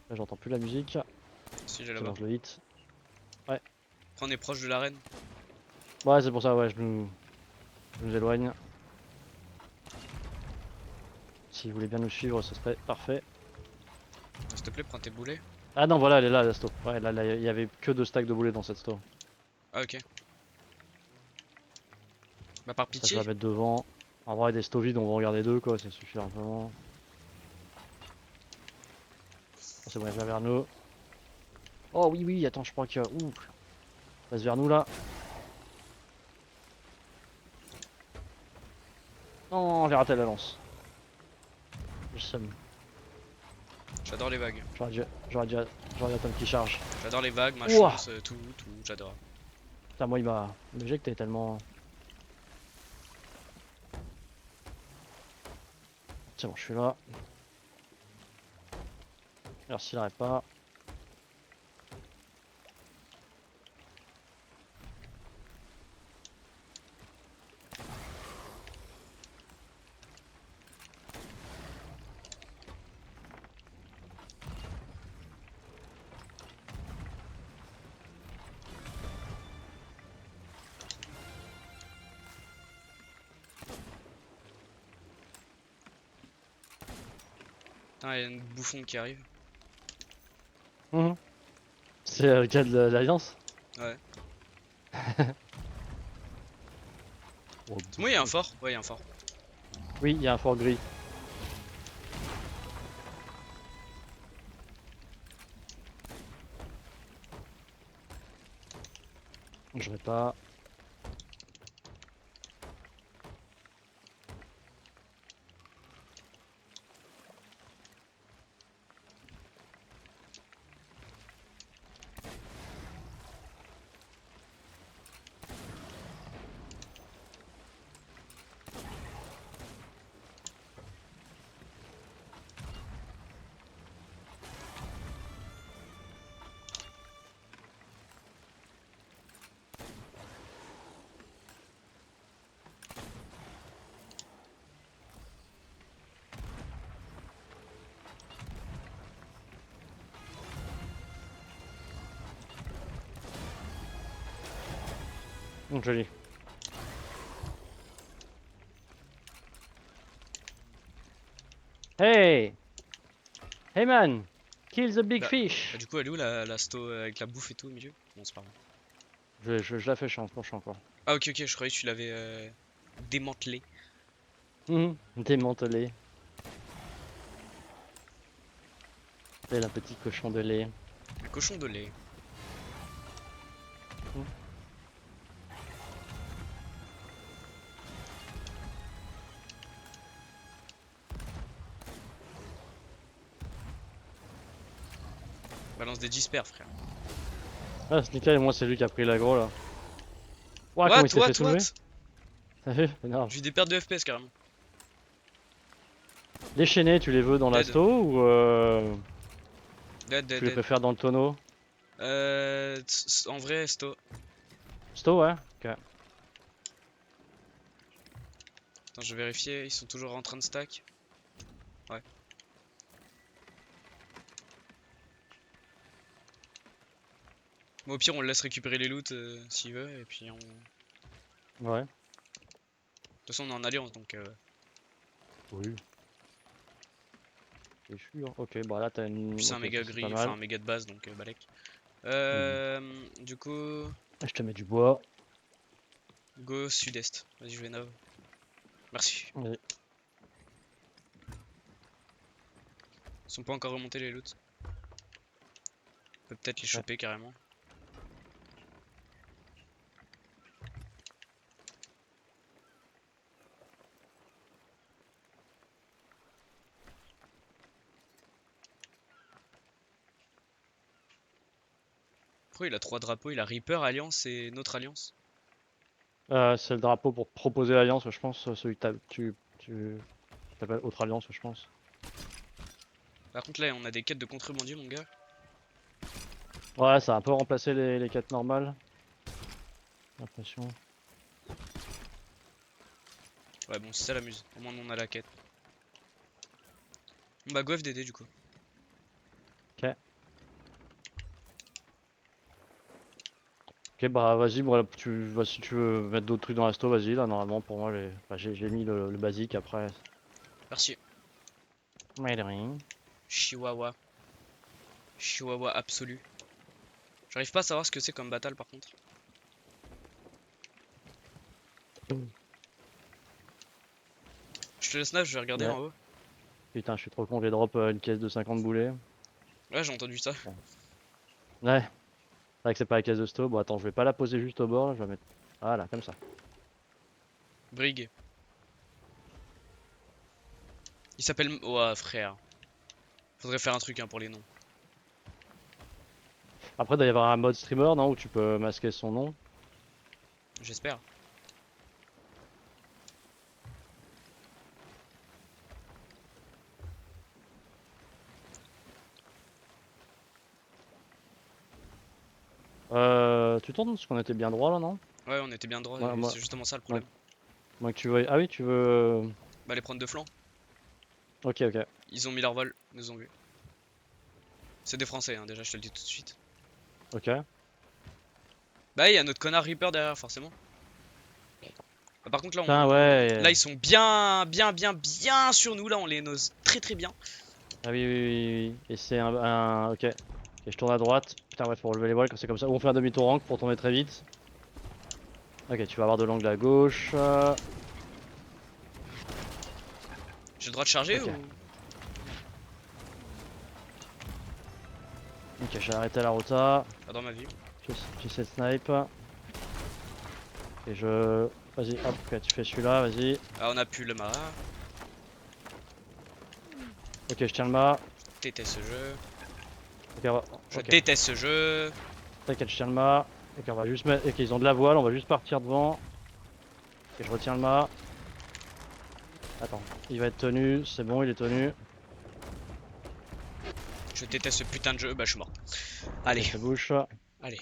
Là, j'entends plus la musique. Si j'ai C'est là-bas. bon, je le hit. Après, on est proche de l'arène. Ouais, c'est pour ça, ouais, je nous éloigne. S'il voulait bien nous suivre, ce serait parfait. S'il te plaît, prends tes boulets. Ah non, voilà, elle est là, la sto. Ouais, là, il y avait que 2 stacks de boulets dans cette sto. Ah, ok. Bah, par Ça, je vais pitié. la mettre devant. En vrai, des stos vides, on va en regarder 2, quoi, ça suffit largement. Oh, c'est bon, il vient vers nous. Oh oui, oui, attends, je crois que. Ouh. Il passe vers nous là. Non, j'ai raté la lance. Je somme. J'adore les vagues. J'aurais dû attendre qu'il charge. J'adore les vagues, ma Ouah. chance, tout, j'adore. Putain, moi, il m'a éjecté tellement. C'est bon, je suis là. Merci, il n'arrête pas. Putain, il y a une bouffon qui arrive. Mhm. C'est le gars de l'Alliance. Ouais. Oh, Moi, il y a un fort. Ouais, il y a un fort. Oui, il y a un fort gris. Je vais pas. Joli. Hey! Hey man! Kill the big Bah, fish! du coup, elle est où la sto avec la bouffe et tout au milieu? Non, c'est pas grave. Je la fais, je suis en encore. Ah, ok, ok, je croyais que tu l'avais démantelé. Démantelé. Tel un petit cochon de lait. Un cochon de lait. Mhm. Balance des disperses, frère. Ah, c'est nickel, moi c'est lui qui a pris l'aggro là. Ouah, comment il s'est fait soulever? T'as vu? Énorme. J'ai eu des pertes de FPS carrément. Les chaînés, tu les veux dans Dead. l'asto ou Dead, tu dead, les dead. préfères dans le tonneau? En vrai, sto. Sto, ouais? Ok. Attends, je vais vérifier, ils sont toujours en train de stack. Ouais. Bon, au pire, on le laisse récupérer les loots s'il veut, et puis on. De Ouais. toute façon, on est en alliance donc. Oui. C'est sûr. Ok, bah là t'as une. Puis c'est un Ok, méga ça, c'est pas gris, enfin mal. un méga de base donc balèque. Du coup, Je te mets du bois. go sud-est. Vas-y, je vais nav. Merci. Vas-y. Ils sont pas encore remontés les loots. On peut peut-être les choper carrément. Pourquoi il a 3 drapeaux? Il a Reaper, Alliance et notre Alliance. C'est le drapeau pour proposer l'alliance, je pense. Celui que tu t'appelles Autre Alliance, je pense. Par contre là, on a des quêtes de contrebandier, mon gars. Ouais, ça a un peu remplacé les quêtes normales. J'ai l'impression. Ouais, bon, si ça l'amuse. Au moins, on a la quête. Bon, bah, go FDD du coup. Ok, bah vas-y, voilà, si tu veux mettre d'autres trucs dans l'asto, vas-y. Là, normalement, pour moi, j'ai mis le basique après. Merci. Mais de rien. Chihuahua. Chihuahua absolu. J'arrive pas à savoir ce que c'est comme battle par contre. Je te laisse là, je vais regarder Ouais. en haut. Putain, je suis trop con, j'ai drop une caisse de 50 boulets. Ouais, j'ai entendu ça. Ouais, c'est vrai que c'est pas la caisse de sto. Bon, attends, je vais pas la poser juste au bord, là, je vais la mettre. Voilà, comme ça. Brig. Il s'appelle. Ouah, frère. Faudrait faire un truc hein, pour les noms. Après, il doit y avoir un mode streamer, non, où tu peux masquer son nom. Tu tournes parce qu'on était bien droit là, non? Ouais, on était bien droit, Ouais, moi- c'est justement ça le problème. Moi que tu veux. Ah oui, tu veux. Bah, les prendre de flanc. Ok, ok. Ils ont mis leur vol, ils nous ont vu. C'est des Français, hein, déjà, je te le dis tout de suite. Ok. Bah, il y a notre connard Reaper derrière, forcément. Bah, par contre, là, Putain, ouais. là, ils sont bien sur nous. Là, on les nose très bien. Ah oui, oui, oui, oui. Et c'est Ok. Et je tourne à droite. Putain, ouais, faut relever les voiles quand c'est comme ça. Ou on fait un demi-tour rank pour tomber très vite. Ok, tu vas avoir de l'angle à gauche. J'ai le droit de charger Ok. ou. Ok, j'ai arrêté la rota. Pas dans ma vie. J'essaie de snipe. Et je. Vas-y, hop, ok, tu fais celui-là, vas-y. Ah, on a pu le mât. Ok, je tiens le mât. Déteste ce jeu. Ok, Je ok. déteste ce jeu. T'inquiète, je tiens le mât. Ok, on va juste mettre. Ok, ils ont de la voile, on va juste partir devant. Ok, je retiens le mât. Attends, il va être tenu, c'est bon, il est tenu. Je déteste ce putain de jeu. Bah, je suis mort. Ok, Allez, ça bouge. allez,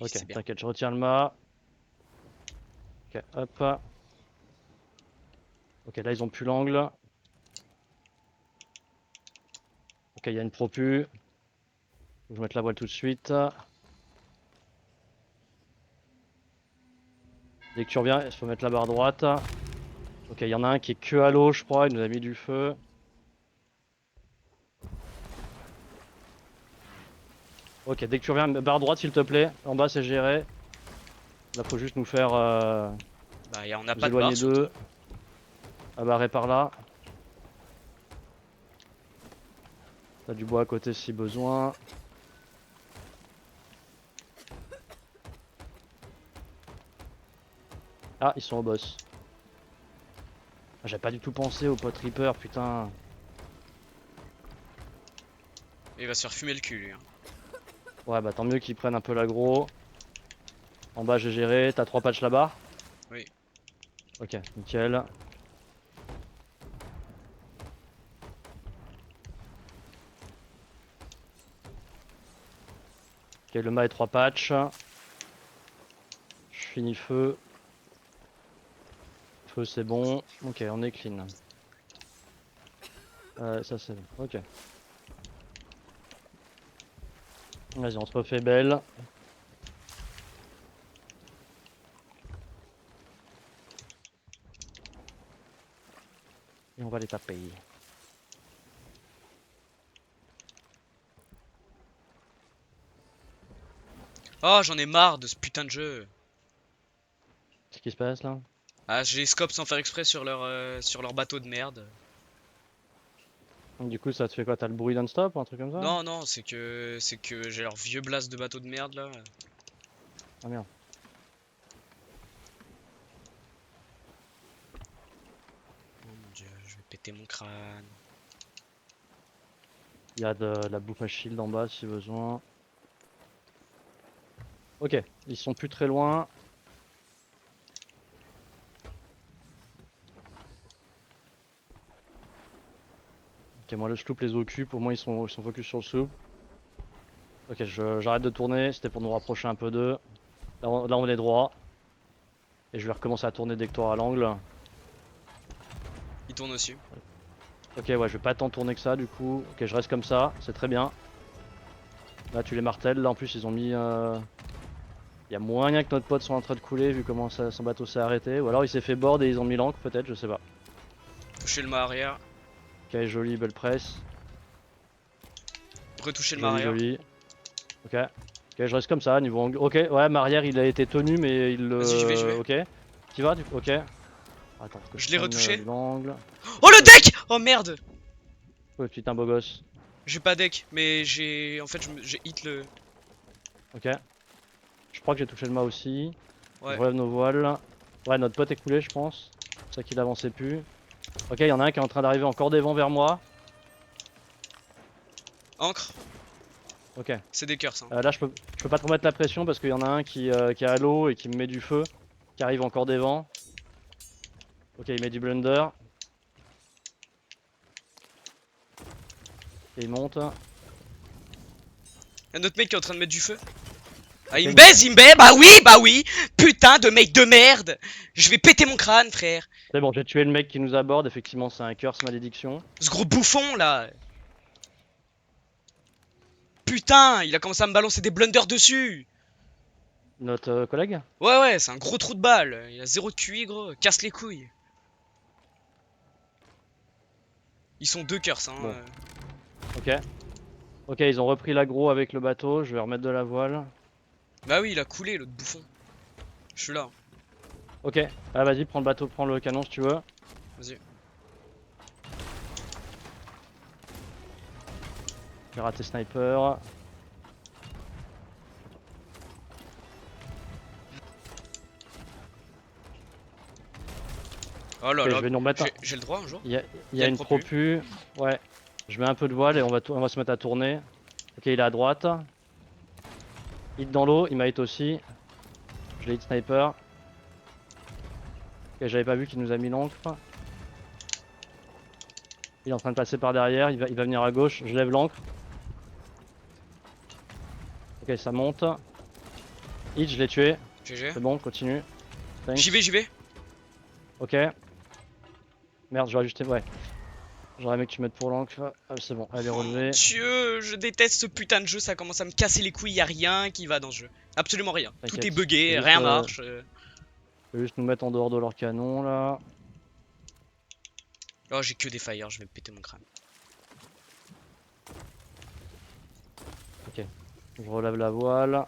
Ok, c'est bien. t'inquiète, je retiens le mât. Ok, hop. Ok, là ils ont plus l'angle. Ok, il y a une propu. Faut que je mette la voile tout de suite. Dès que tu reviens, il faut mettre la barre droite. Ok, il y en a un qui est que à l'eau, je crois, il nous a mis du feu. Ok, dès que tu reviens, barre droite s'il te plaît. En bas c'est géré. Là faut juste nous faire Bah, on a nous pas de barre éloigner surtout. d'eux. Abarrer par là. T'as du bois à côté si besoin. Ah, ils sont au boss. Ah, j'avais pas du tout pensé au pot Reaper, putain. Il va se faire fumer le cul, lui. Hein. Ouais, bah tant mieux qu'ils prennent un peu l'aggro. En bas, j'ai géré. T'as 3 patchs là-bas? Oui. Ok, nickel. Ok, le mât et 3 patchs. Je finis feu. Feu, c'est bon. Ok, on est clean. Ça, c'est bon. Ok. Vas-y, on se refait belle. Et on va les taper. Oh, j'en ai marre de ce putain de jeu. Qu'est-ce qui se passe là? Ah, j'ai scope sans faire exprès sur leur bateau de merde. Donc, du coup, ça te fait quoi? T'as le bruit non-stop ou un truc comme ça? Non, non, c'est que j'ai leur vieux blast de bateau de merde là. Ah merde. Oh mon dieu, je vais péter mon crâne. Il y a de la bouffe à shield en bas si besoin. Ok, ils sont plus très loin. Ok, moi le sloop les occupe, au moins ils sont focus sur le sloop. Ok, j'arrête de tourner, c'était pour nous rapprocher un peu d'eux. Là on est droit. Et je vais recommencer à tourner dès que tu auras l'angle. Il tourne dessus. Ok, ouais, je vais pas tant tourner que ça du coup. Ok, je reste comme ça, c'est très bien. Là tu les martèles, là en plus ils ont mis... Il y a moyen que notre pote soit en train de couler vu comment son bateau s'est arrêté. Ou alors il s'est fait board et ils ont mis l'ancre peut-être, je sais pas. Toucher le mât arrière. Ok, joli, belle presse. Retoucher le mât Joli, arrière. joli. Ok. Ok, je reste comme ça, niveau angle. Ok, ouais, ma arrière il a été tenu, mais il Vas-y, j'y vais. Ok. Tu vas du coup? Ok. Attends, que Je je l'ai prenne retouché. l'angle. Oh le deck! Oh merde! Ouais, putain, beau gosse. J'ai pas deck, mais j'ai. En fait, j'ai hit le. Ok. Je crois que j'ai touché le mât aussi. Je Ouais. relève nos voiles. Ouais, notre pote est coulé, je pense. C'est ça qu'il avançait plus. Ok, il y en a un qui est en train d'arriver encore des vents vers moi. Encre. Ok. C'est des cœurs, ça. Là, je peux pas trop mettre la pression parce qu'il y en a un qui est à l'eau et qui me met du feu. Qui arrive encore des vents. Ok, il met du blunder. Et il monte. Y'a un autre mec qui est en train de mettre du feu. Ah, il me baise, bah oui! Putain de mec de merde! Je vais péter mon crâne, frère! C'est bon, j'ai tué le mec qui nous aborde, effectivement c'est un curse malédiction. Ce gros bouffon là! Putain, il a commencé à me balancer des blunders dessus! Notre collègue? Ouais, c'est un gros trou de balle. Il a 0 de QI, gros. Casse les couilles. Ils sont 2 curses, hein. Bon. Ok. Ok, ils ont repris l'aggro avec le bateau, je vais remettre de la voile. Bah oui, il a coulé, l'autre bouffon. Je suis là. Ok, ah vas-y, prends le bateau, prends le canon si tu veux. Vas-y. J'ai raté sniper. Oh là Ok, là. je vais nous remettre un... J'ai le droit un jour? Il y a, Il y a une une propu. propu. Ouais. Je mets un peu de voile et on va se mettre à tourner. Ok, il est à droite. Hit dans l'eau, il m'a hit aussi. Je l'ai hit sniper. Ok, j'avais pas vu qu'il nous a mis l'encre. Il est en train de passer par derrière, il va venir à gauche. Je lève l'encre. Ok, ça monte. Hit, je l'ai tué. GG. C'est bon, continue. Thanks. J'y vais. Ok. Merde, j'aurais juste... Ouais. J'aurais aimé que tu mettes pour l'encre. Ah, c'est bon, elle est relevée. Dieu, je déteste ce putain de jeu, ça commence à me casser les couilles, y a rien qui va dans ce jeu. Absolument rien. Tout T'inquiète. est buggé, Juste, rien marche. Je vais juste nous mettre en dehors de leur canon là. Oh, j'ai que des fires, je vais me péter mon crâne. Je relève la voile.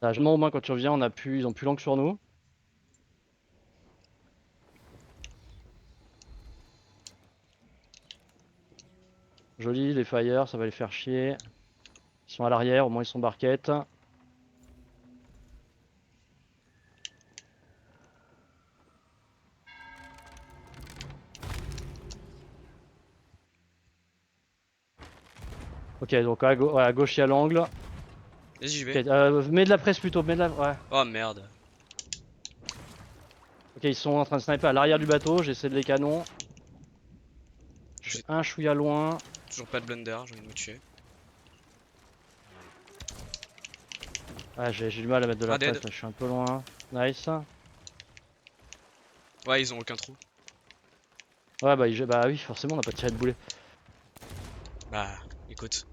Largement au moins quand tu reviens, ils ont plus l'encre sur nous. Joli les fires, ça va les faire chier. Ils sont à l'arrière, au moins ils sont barquettes. Ok, donc ouais, à gauche il y a l'angle. Vas-y, j'y Ok, vais. mets de la presse plutôt, mets de la... Ouais. Oh merde. Ok, ils sont en train de sniper à l'arrière du bateau, j'essaie de les canons. Je suis un chouïa loin. Toujours pas de blunder, j'ai envie de me tuer. Ah, j'ai du mal à mettre de la Ah, dead. presse, là, je suis un peu loin. Nice. Ouais, ils ont aucun trou. Ouais, bah oui, forcément, on n'a pas tiré de boulet. Bah, écoute.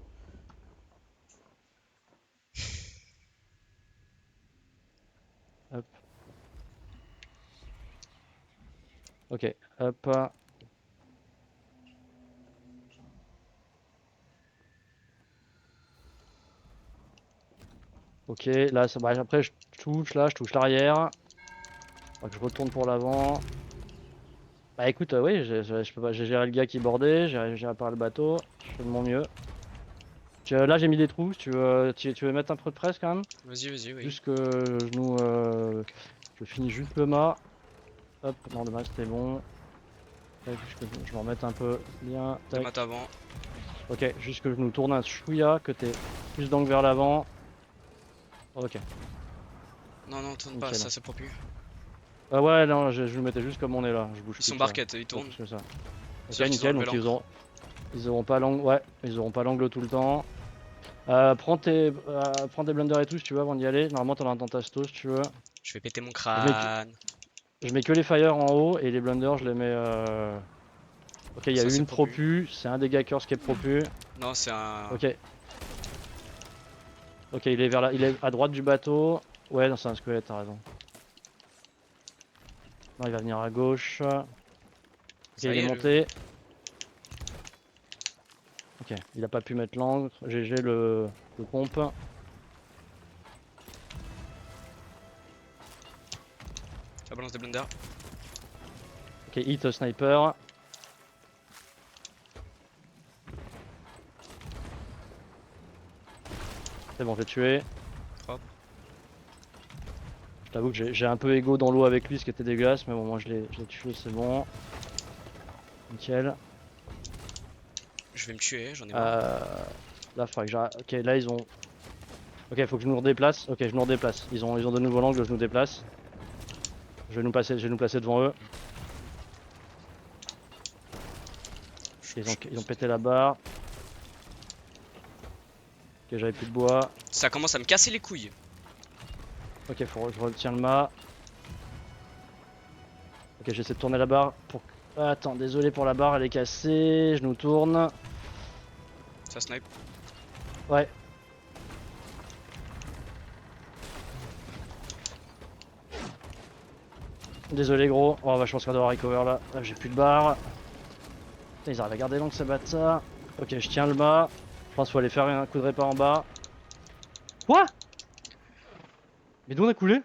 Hop. Ok, hop. Ok, là, ça, bah, après, je touche l'arrière. Faut que je retourne pour l'avant. Bah écoute, oui, je peux pas, j'ai géré le gars qui bordait, j'ai géré par le bateau, je fais de mon mieux. Là, j'ai mis des trous, tu veux mettre un peu de presse quand même? Vas-y, oui. Juste que je finis juste le mât. Hop, non, le mât c'était bon. Tac, je vais en mettre un peu bien. T'as Tac. mat avant. Ok, juste que je nous tourne un chouïa, que t'aies plus d'angle vers l'avant. Ok. Non, tourne pas, Nickel. ça c'est propu. Ah ouais, non, je le mettais juste comme on est là. Je bouge Ils plus sont que ça. barquettes, ils Pas tournent. plus que ça. Ok, C'est-à-dire qu'ils ont nickel, donc enlevé ils auront pas l'angle. Ouais, ils auront pas l'angle tout le temps. Prends tes blunders et tout si tu veux avant d'y aller. Normalement, t'en as un dans ta sto si tu veux. Je vais péter mon crâne. Je mets que les fires en haut et les blunders, je les mets. Ok, il y a Ça, eu c'est une propu. propu. C'est un des gackers qui est propu. Non, c'est un. Ok. Ok, il est à droite du bateau. Ouais, non, c'est un squelette, t'as raison. Non, il va venir à gauche. Ok, Ça il y est est, monté. Ok, il a pas pu mettre l'angle. GG le pompe. Ça balance des blunders. Ok, hit sniper. C'est bon, j'ai tué. Propre. Je t'avoue que j'ai un peu ego dans l'eau avec lui, ce qui était dégueulasse, mais bon, moi je l'ai tué, c'est bon. Nickel. Je vais me tuer, j'en ai marre. Là, faudrait que j'arrête. Ok, là ils ont. Ok, faut que je nous redéplace. Ok, je nous redéplace. Ils ont de nouveau l'angle, je nous déplace. Je vais nous placer devant eux. Ils ont pété la barre. Ok, j'avais plus de bois. Ça commence à me casser les couilles. Ok, faut que je retiens le mât. Ok, j'essaie de tourner la barre pour... Attends, désolé pour la barre, elle est cassée. Je nous tourne. Ça snipe. Ouais. Désolé gros. Oh bah je pense qu'on doit recover là. Là j'ai plus de barre. Putain, ils arrivent à garder long ces bâtards. Ok, je tiens le mât. Je pense qu'il faut aller faire un coup de répa en bas. Quoi? Mais d'où on a coulé?